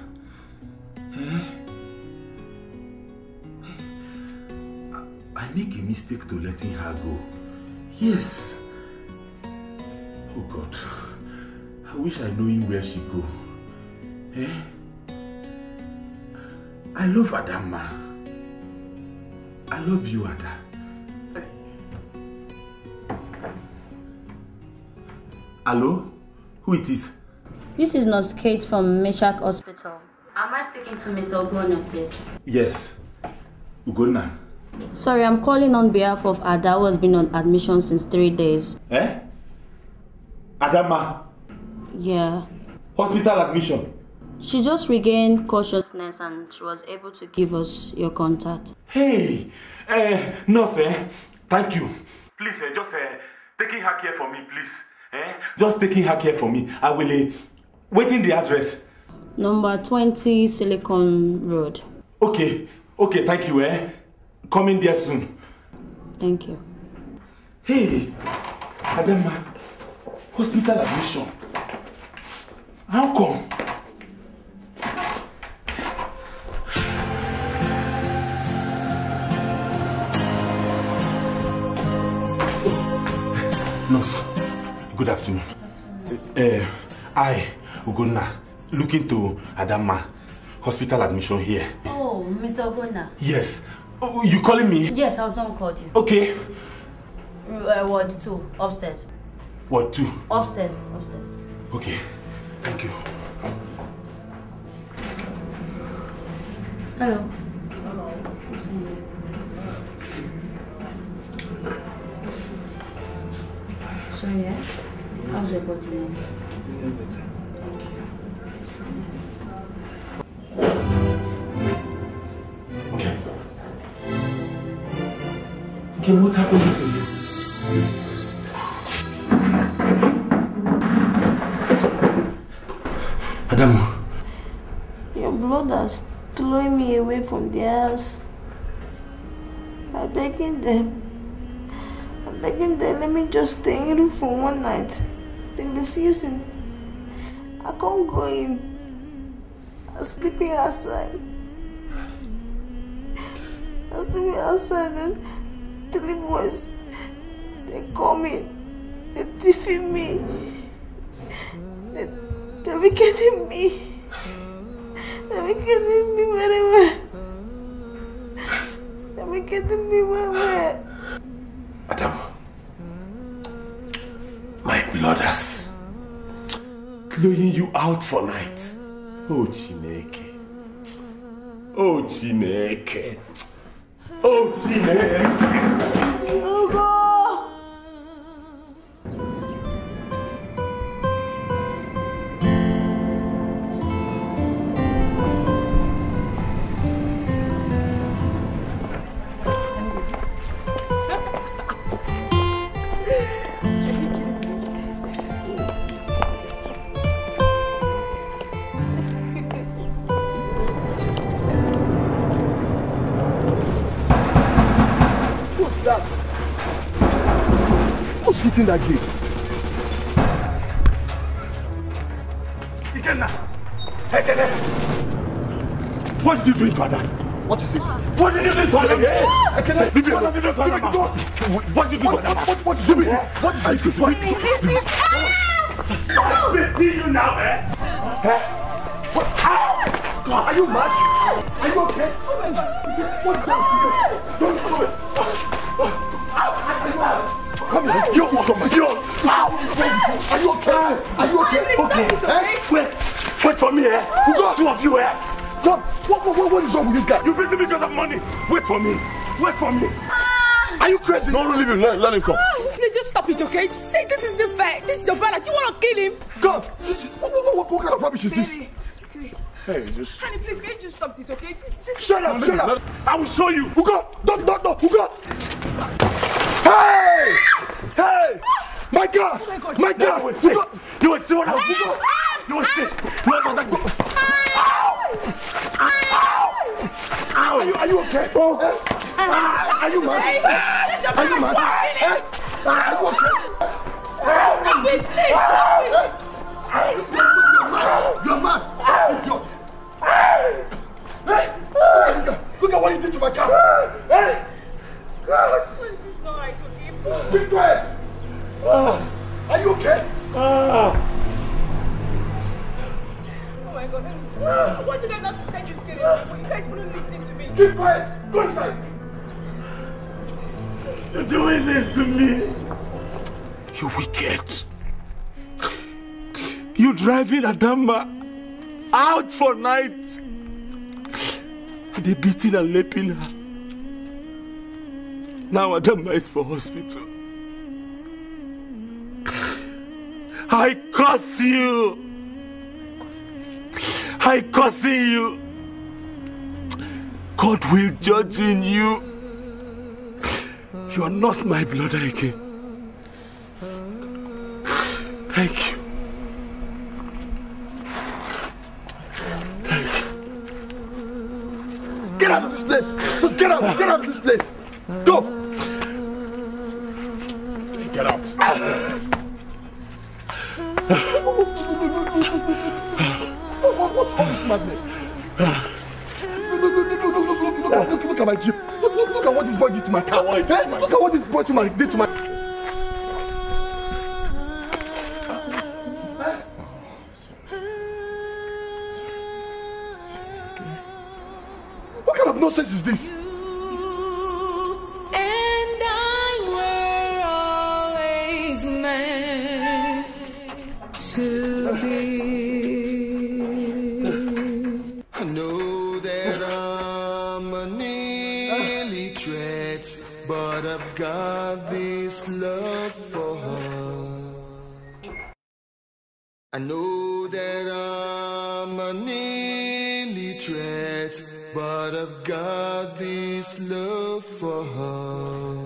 I make a mistake to letting her go. Yes. Oh God. I wish I knew where she go. I love Adama. I love you, Ada. Hello? Who it is? This is Nurse Kate from Meshach Hospital. Am I speaking to Mr. Ogona, please? Yes. Ugonna. Sorry, I'm calling on behalf of Ada, who has been on admission since 3 days. Adama? Yeah. Hospital admission? She just regained consciousness and she was able to give us your contact. Hey! Nurse, thank you. Please, just taking her care for me, please. Just taking her care for me. I will... waiting the address. Number 20 Silicon Road. Okay, thank you, Coming there soon. Thank you. Hey, Adama, hospital admission. How come? Nurse, good afternoon. I, Ugonna, looking to Adama, hospital admission here. Oh, Mr. Ogona. Yes. Oh, you calling me? Yes, I was the one who called you. Okay. Ward 2, upstairs. Ward 2? Upstairs. Okay, thank you. Hello. So, yeah? How's your body now? Okay, what happened to you? Adamu. Your brothers throwing me away from the house. I'm begging them, let me just stay in room for one night. They're refusing. I can't go in. I'm sleeping outside. I still be outside and 3 boys, they call me, they defeat me, they're getting me. They're getting me very well. They're getting me very well. Adam, my blooders, throwing you out for night. Oh, Chineke. Oh, Chineke. Oh, Chineke. Ugo! Who's hitting that gate? What did you do to Adam? What is it? What did you do to Adam? Leave me alone. What did you do to Adam? What did you do? What did you do? I'm beating you now, eh? God, are you mad? Are you okay? What's wrong with you? Don't do it. Come here. Yo. Are you okay? Are you okay? Okay. Wait for me, eh? Who got 2 of you, eh? Come. What is wrong with this guy? You beat me because of money. Wait for me. Are you crazy? No, leave him. Let him come. Please just stop it, okay? See, this is the fair. This is your brother. Do you want to kill him? Come. What kind of rubbish is this? Hey, just... Honey, please, can you just stop this, okay? This Shut up. I will show you. Ugo, don't. Ugo. Hey! My God! My God! You will see what I will do. You will see. You will protect me. Ow! Are you okay? Are you mad? Are you mad? Are you okay? Stop it, please! You're mad! Idiot! Hey! Look at what you did to my car! Hey! This is not right, okay? Be quiet! Are you okay? Oh my God. Why did I not send you to get it? You guys wouldn't listen to me. Keep quiet! Go inside! You're doing this to me. You wicked. You driving Adama out for night. And they beating and raping her. Now Adama is for hospital. I curse you. I curse you. God will judge in you. You are not my brother again. Thank you. Get out of this place! Just get out of this place! Go! Get out. What's all this madness? Look at my jeep. Look at what this boy did to my car. Look at what this boy did to my... What kind of nonsense is this? And I were always meant to be. I know that I'm an illiterate, but I've got this love for her. I know that I'm an illiterate, but I've got this love for her.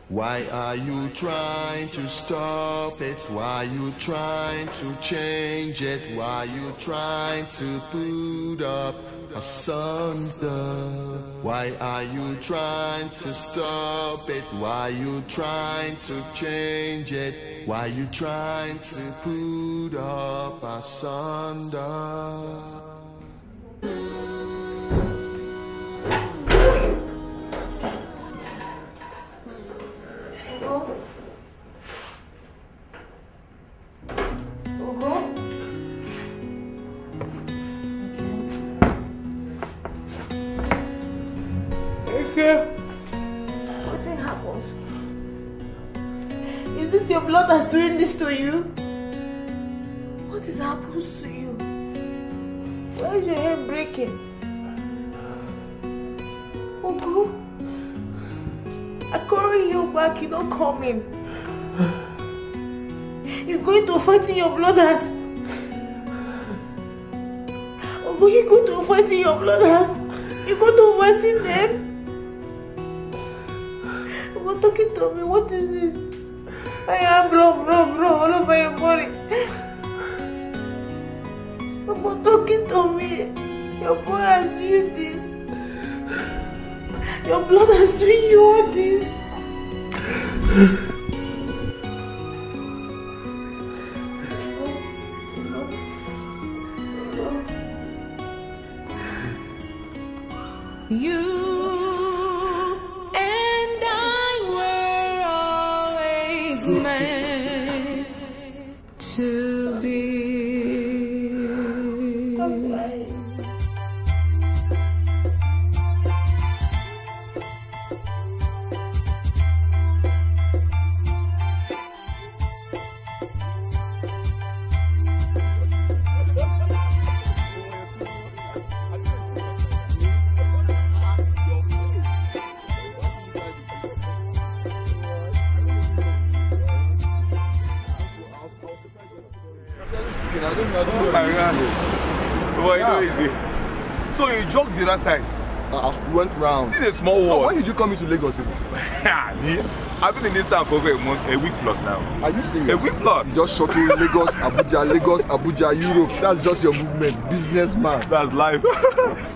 Why are you trying to stop it? Why are you trying to change it? Why are you trying to put up asunder? Why are you trying to stop it? Why are you trying to change it? Why are you trying to put up asunder? Ugo? Ugo? What happens? Is it your blood that's doing this to you? What is happening to you? Why is your head breaking? Ugo? I carry you back, you're not coming. You're going to fight in your brothers. Ugo, you're going to fight in your brothers. You're going to fight in them. Ugo, talking to me, what is this? I am blood all over your body. Ugo, talking to me. Your boy has doing this. Your blood has doing you all this. You and I were always meant to be. So you jogged the other side? We went round. This is a small world. Why did you come into Lagos? I've been in this town for over a week plus now. Are you serious? A week plus. You just shuttle Lagos, Abuja, Europe. That's just your movement. Businessman. That's life.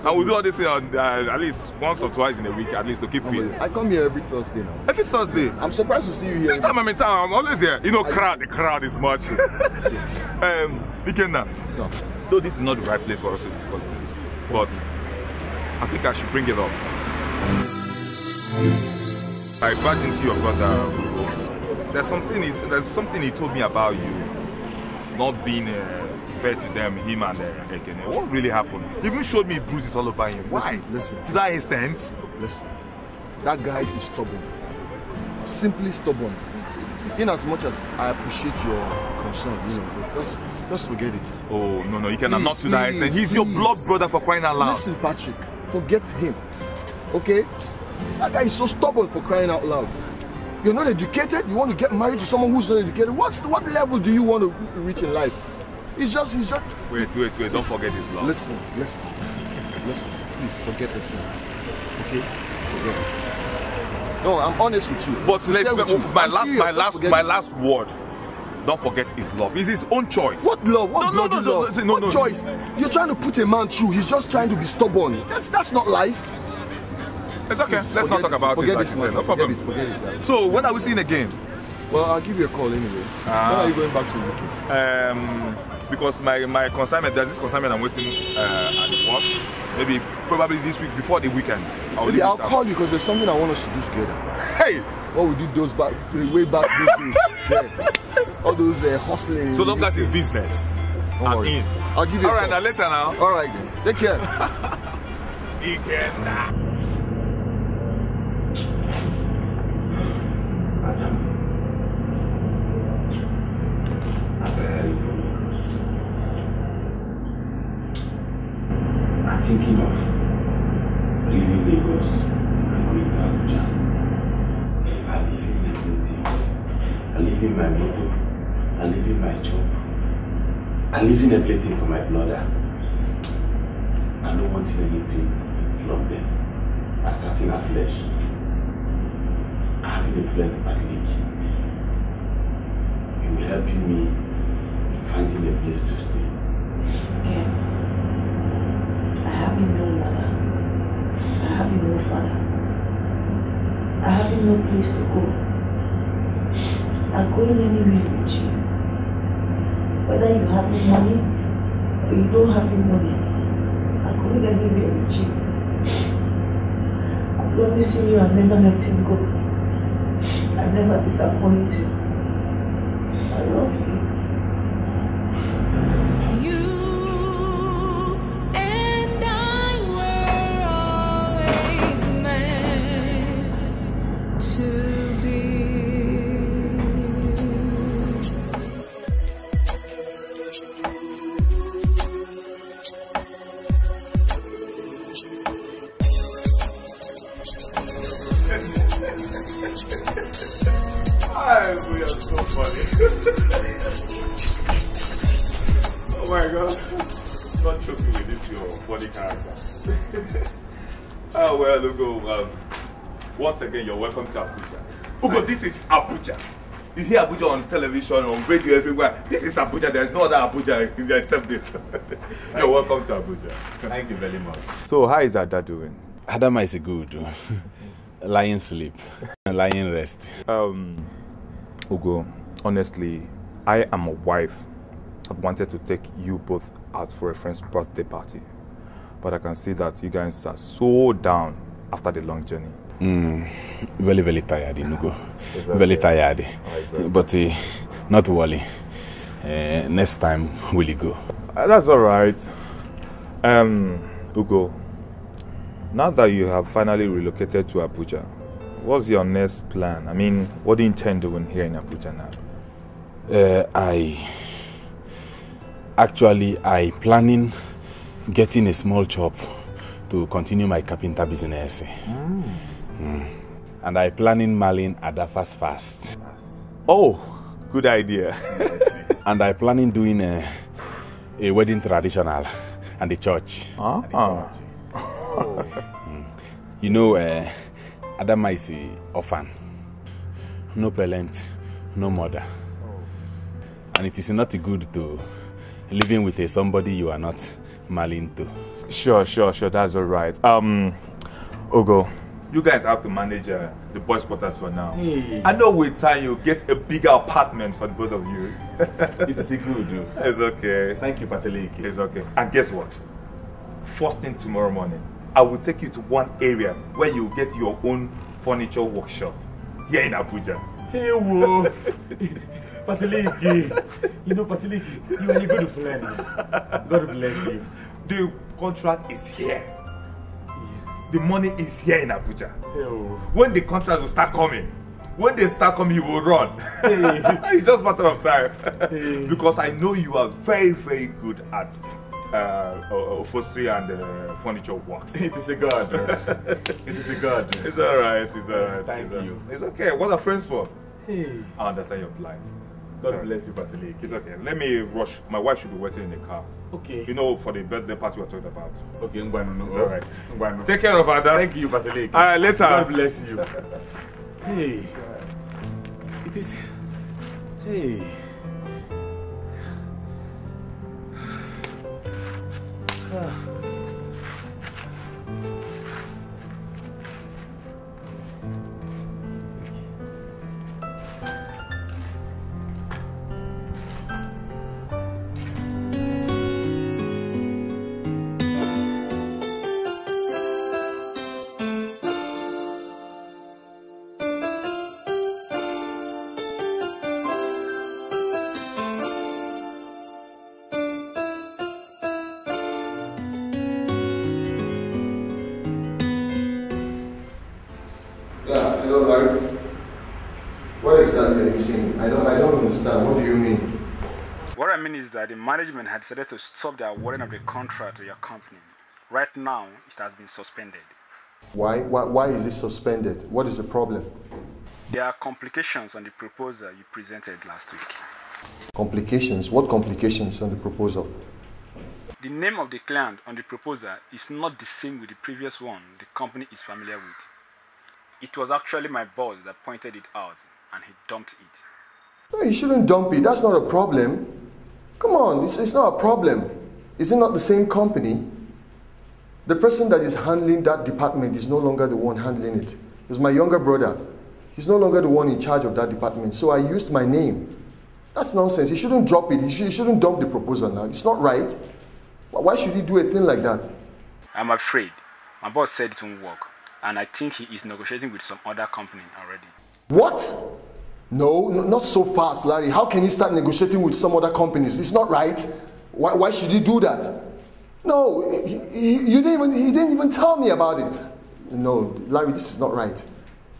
And we do all this at least once or twice in a week, at least to keep fit. I come here every Thursday now. Every Thursday? I'm surprised to see you here. This time I'm in town, I'm always here. You know, the crowd is much. Ikenna, no. Though this is not the right place for us to discuss this, but I think I should bring it up. I barged into your brother. There's something he told me about you not being fair to them, him and Ekene. What really happened? He even showed me bruises all over him. Why? Listen. To that extent? Listen. That guy is stubborn. Simply stubborn. In as much as I appreciate your concern, just forget it. Oh, no, you cannot. Not to that extent. He's your blood brother, for crying out loud. Listen, Patrick, forget him. Okay? That guy is so stubborn, for crying out loud. You're not educated, you want to get married to someone who's not educated. What level do you want to reach in life? He's just... Wait, don't forget his love. Listen, please forget this one. Okay? Forget it. No, I'm honest with you. But my last word. Don't forget his love. It's his own choice. What love? What choice? You're trying to put a man through. He's just trying to be stubborn. That's not life. It's okay. Let's not talk about it. Forget this, man. No problem. Forget it. So when are we seeing again? Well, I'll give you a call anyway. When are you going back to UK? Because my consignment, there's this consignment I'm waiting at the port. Maybe probably this week before the weekend. I'll call you because there's something I want us to do together. Hey! What we did way back those days. Yeah. All those hustling. So long as it's business. I'm in. I'll give you Alright, now later now. Alright then. Take care. Madam, I'm tired from Lagos. I'm thinking of leaving Lagos and going to Abuja. I'm leaving everything. I'm leaving my motor. I'm leaving my job. I'm leaving everything for my brother. I don't want anything from them. I'm starting afresh. I have a friend at Dikeh. He will help me finding a place to stay. Yeah. I have no mother. I have no father. I have no place to go. I'm going anywhere with you. Whether you have money or you don't have money, I'm going anywhere with you. I'm promising you I'll never let him go. I'll never never disappoint you. I love you. We are so funny. Oh my god. Not joking with this your funny character. Oh well, Ugo, once again you're welcome to Abuja. Ugo, this is Abuja. You hear Abuja on television, on radio, everywhere. This is Abuja. There's no other Abuja except this. You're welcome to Abuja. Thank you very much. So how is Ada doing? Adama is good. Lying sleep. Lying rest. Ugo, honestly, I am a wife that wanted to take you both out for a friend's birthday party. But I can see that you guys are so down after the long journey. Very, very tired, Ugo. Very tired. But not worry. Next time, will you go? That's all right. Ugo, now that you have finally relocated to Abuja, what's your next plan? I mean, what do you intend doing here in Abuja now? I planning getting a small shop to continue my carpenter business. And I planning marrying Ada fast. Oh, good idea. And I planning doing a wedding traditional and the church. You know, Adama is an orphan. No parent, no mother. And it is not good to living with somebody you are not married to. Sure, that's all right. Ugo, you guys have to manage the boys' quarters for now. Hey. I know with time you'll get a bigger apartment for the both of you. It is good. It's okay. Thank you, Pateliki. It's okay. And guess what? First thing tomorrow morning, I will take you to one area where you get your own furniture workshop here in Abuja. Hey, whoa. Pateliki. You know, Pateliki, you are a good friend. God bless you. The contract is here. The money is here in Abuja. Hey, when the contract will start coming, when they start coming, you will run. Hey. It's just a matter of time. Hey. Because I know you are very, very good at upholstery and furniture works. It is a god. It is a god. It's alright. It's alright. Thank you. It's okay. What are friends for? Hey. I understand your plight. God bless you, Pateliki. It's okay. Let me rush. My wife should be waiting in the car. Okay. You know, for the birthday party we're talking about. Okay, Ngwanu. It's alright. Ngwanu. Take care of her. Thank you, Pateliki. Later. God bless you. Hey. It is. Hey. What exactly are you saying? I don't understand. What do you mean? What I mean is that the management had decided to stop the awarding of the contract to your company. Right now, it has been suspended. Why is it suspended? What is the problem? There are complications on the proposal you presented last week. Complications? What complications on the proposal? The name of the client on the proposal is not the same with the previous one the company is familiar with. It was actually my boss that pointed it out, and he dumped it. No, you shouldn't dump it. That's not a problem. Come on, it's not a problem. Is it not the same company? The person that is handling that department is no longer the one handling it. It's my younger brother. He's no longer the one in charge of that department. So I used my name. That's nonsense. You shouldn't drop it. You shouldn't dump the proposal now. It's not right. Why should he do a thing like that? I'm afraid. My boss said it won't work. And I think he is negotiating with some other company already. What? No, not so fast, Larry. How can you start negotiating with some other companies? It's not right. Why should you do that? No, he didn't even tell me about it. No, Larry, this is not right.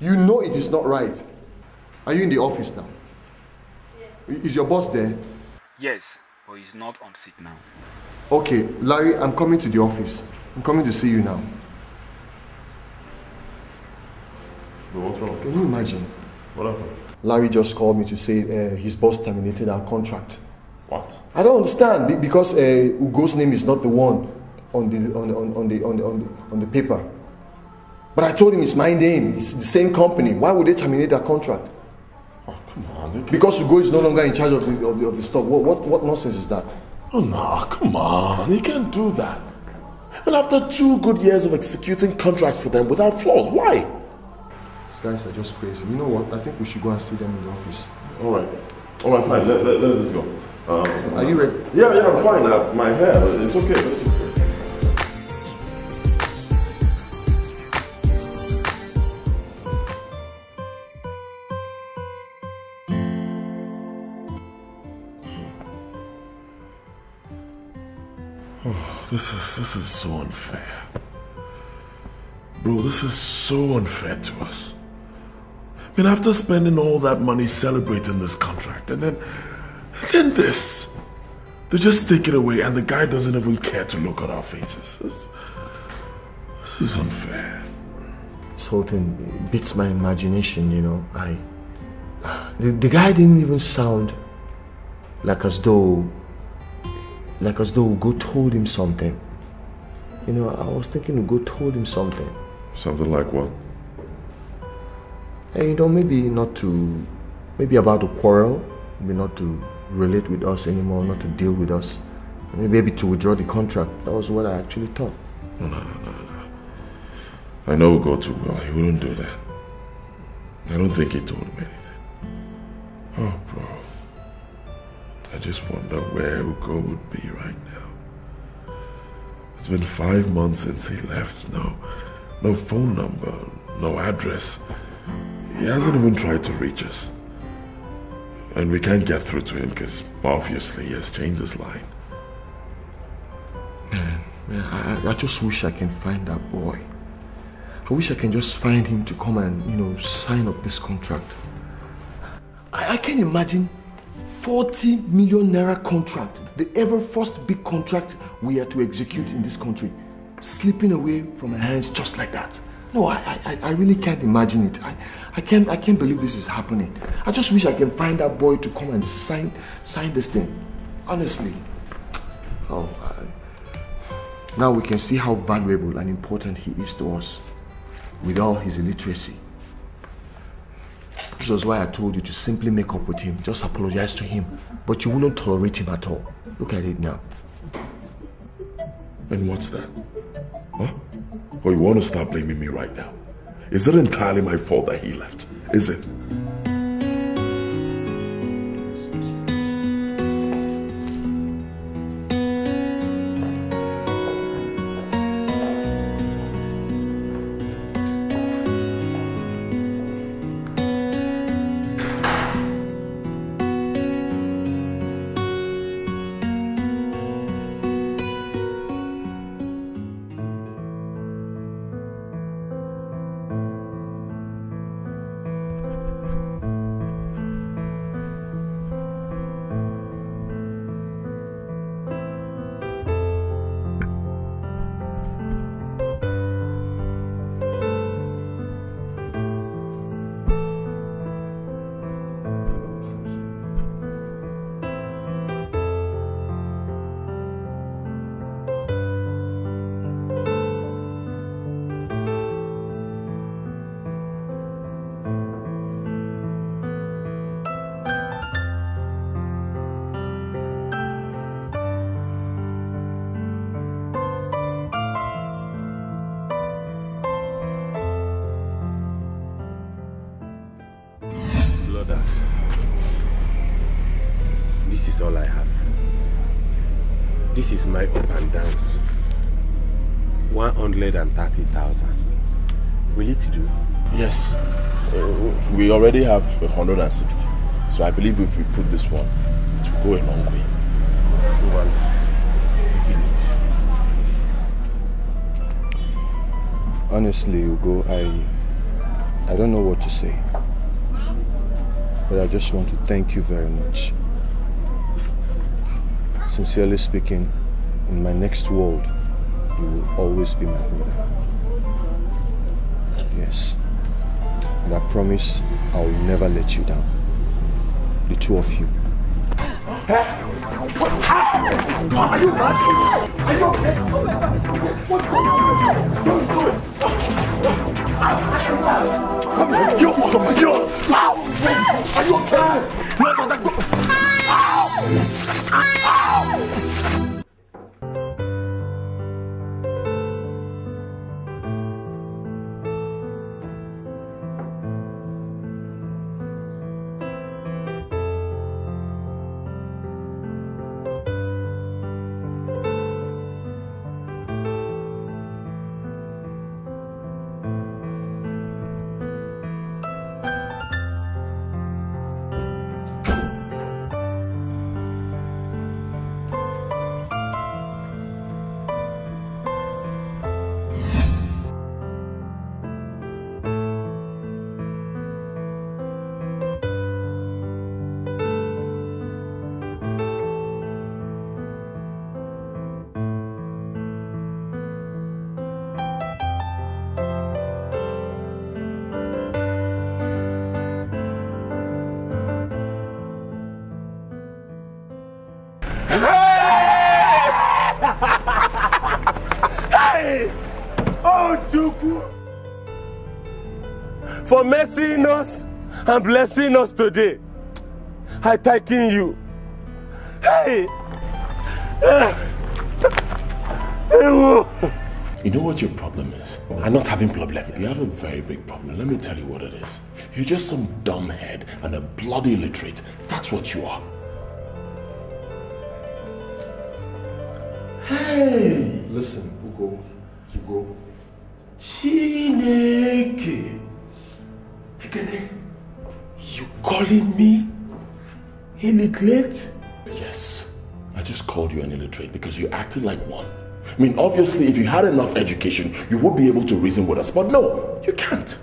You know it is not right. Are you in the office now? Yes. Is your boss there? Yes, but he's not on seat now. Okay, Larry, I'm coming to the office. I'm coming to see you now. What's wrong? Can you imagine? What happened? Larry just called me to say his boss terminated our contract. What? I don't understand because Ugo's name is not the one on the paper. But I told him it's my name. It's the same company. Why would they terminate our contract? Oh, come on. Because Ugo is no longer in charge of the stock. What nonsense is that? Oh no, come on. You can't do that. Well, after 2 good years of executing contracts for them without flaws, why? These guys are just crazy. You know what? I think we should go and see them in the office. All right, fine. Let's go. Are you ready? Yeah, I'm fine. My hair, it's okay. Oh, this is so unfair. Bro, this is so unfair to us. I mean, after spending all that money celebrating this contract, and then this. They just take it away and the guy doesn't even care to look at our faces. This is unfair. This whole thing beats my imagination, you know. The guy didn't even sound like as though Ugo told him something. You know, I was thinking Ugo told him something. Something like what? Hey, you know, maybe about the quarrel, maybe not to relate with us anymore, not to deal with us. Maybe to withdraw the contract. That was what I actually thought. No. I know Ugo too well. He wouldn't do that. I don't think he told him anything. Oh, bro. I just wonder where Ugo would be right now. It's been 5 months since he left. No phone number, no address. He hasn't even tried to reach us. And we can't get through to him because obviously he has changed his line. Man, I just wish I can find that boy. I wish I can just find him to come and, you know, sign up this contract. I can't imagine 40 million naira contract, the ever first big contract we had to execute in this country, slipping away from our hands just like that. No, I really can't imagine it. I can't believe this is happening. I just wish I can find that boy to come and sign this thing. Honestly. Now we can see how valuable and important he is to us with all his illiteracy. This was why I told you to simply make up with him. Just apologize to him. But you wouldn't tolerate him at all. Look at it now. And what's that? Huh? Or you want to start blaming me right now? Is it entirely my fault that he left? Is it? This is all I have. This is my up and downs. 130,000. Will it do? Yes. We already have 160. So I believe if we put this one, it will go a long way. Honestly, Ugo, I don't know what to say. But I just want to thank you very much. Sincerely speaking, in my next world, you will always be my brother. Yes. And I promise I will never let you down. The two of you. Are you mad? Are you okay? What's wrong? Don't do it. Come here. You. Ow! Are you okay? Ow! For mercying us and blessing us today. I thank you. Hey! You know what your problem is? I'm not having problem. You have a very big problem. Let me tell you what it is. You're just some dumbhead and a bloody illiterate. That's what you are. Hey! Listen, Ugo. Chineke. You calling me illiterate? Yes. I just called you an illiterate because you acted like one. I mean, obviously, if you had enough education, you would be able to reason with us. But no, you can't.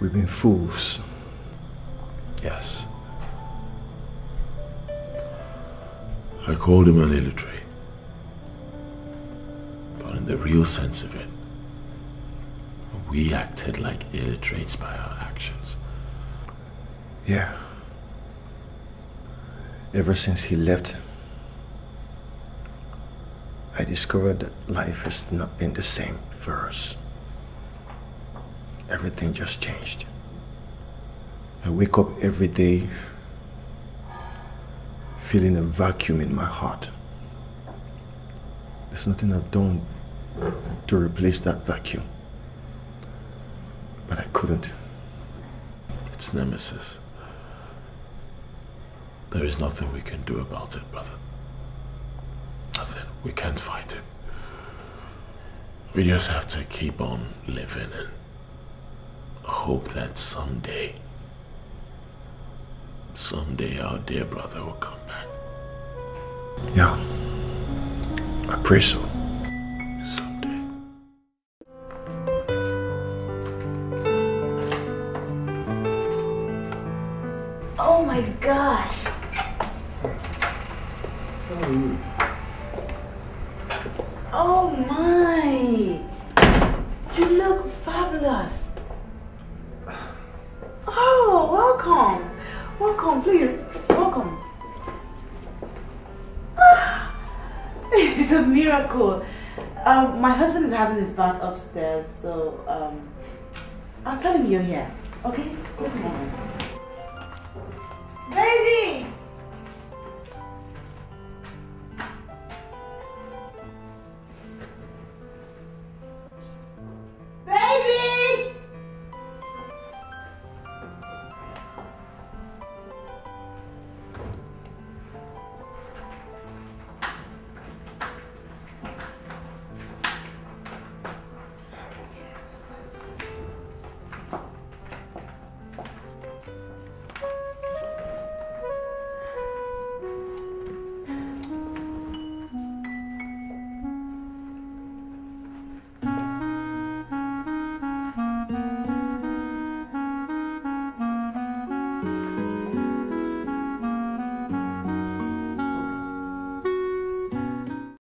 We've been fools. Yes. I called him an illiterate. But in the real sense of it, we acted like illiterates by our actions. Yeah. Ever since he left, I discovered that life has not been the same for us. Everything just changed. I wake up every day feeling a vacuum in my heart. There's nothing I've done to replace that vacuum. But I couldn't. It's Nemesis. There is nothing we can do about it, brother. Nothing. We can't fight it. We just have to keep on living and hope that someday our dear brother will come back. Yeah, I pray so. Someday. Oh my gosh. How are you? Oh my. You look fabulous. Oh, welcome. Welcome, please. Welcome. It's a miracle. My husband is having his bath upstairs, so I'll tell him you're here. Okay? Just a moment. Baby!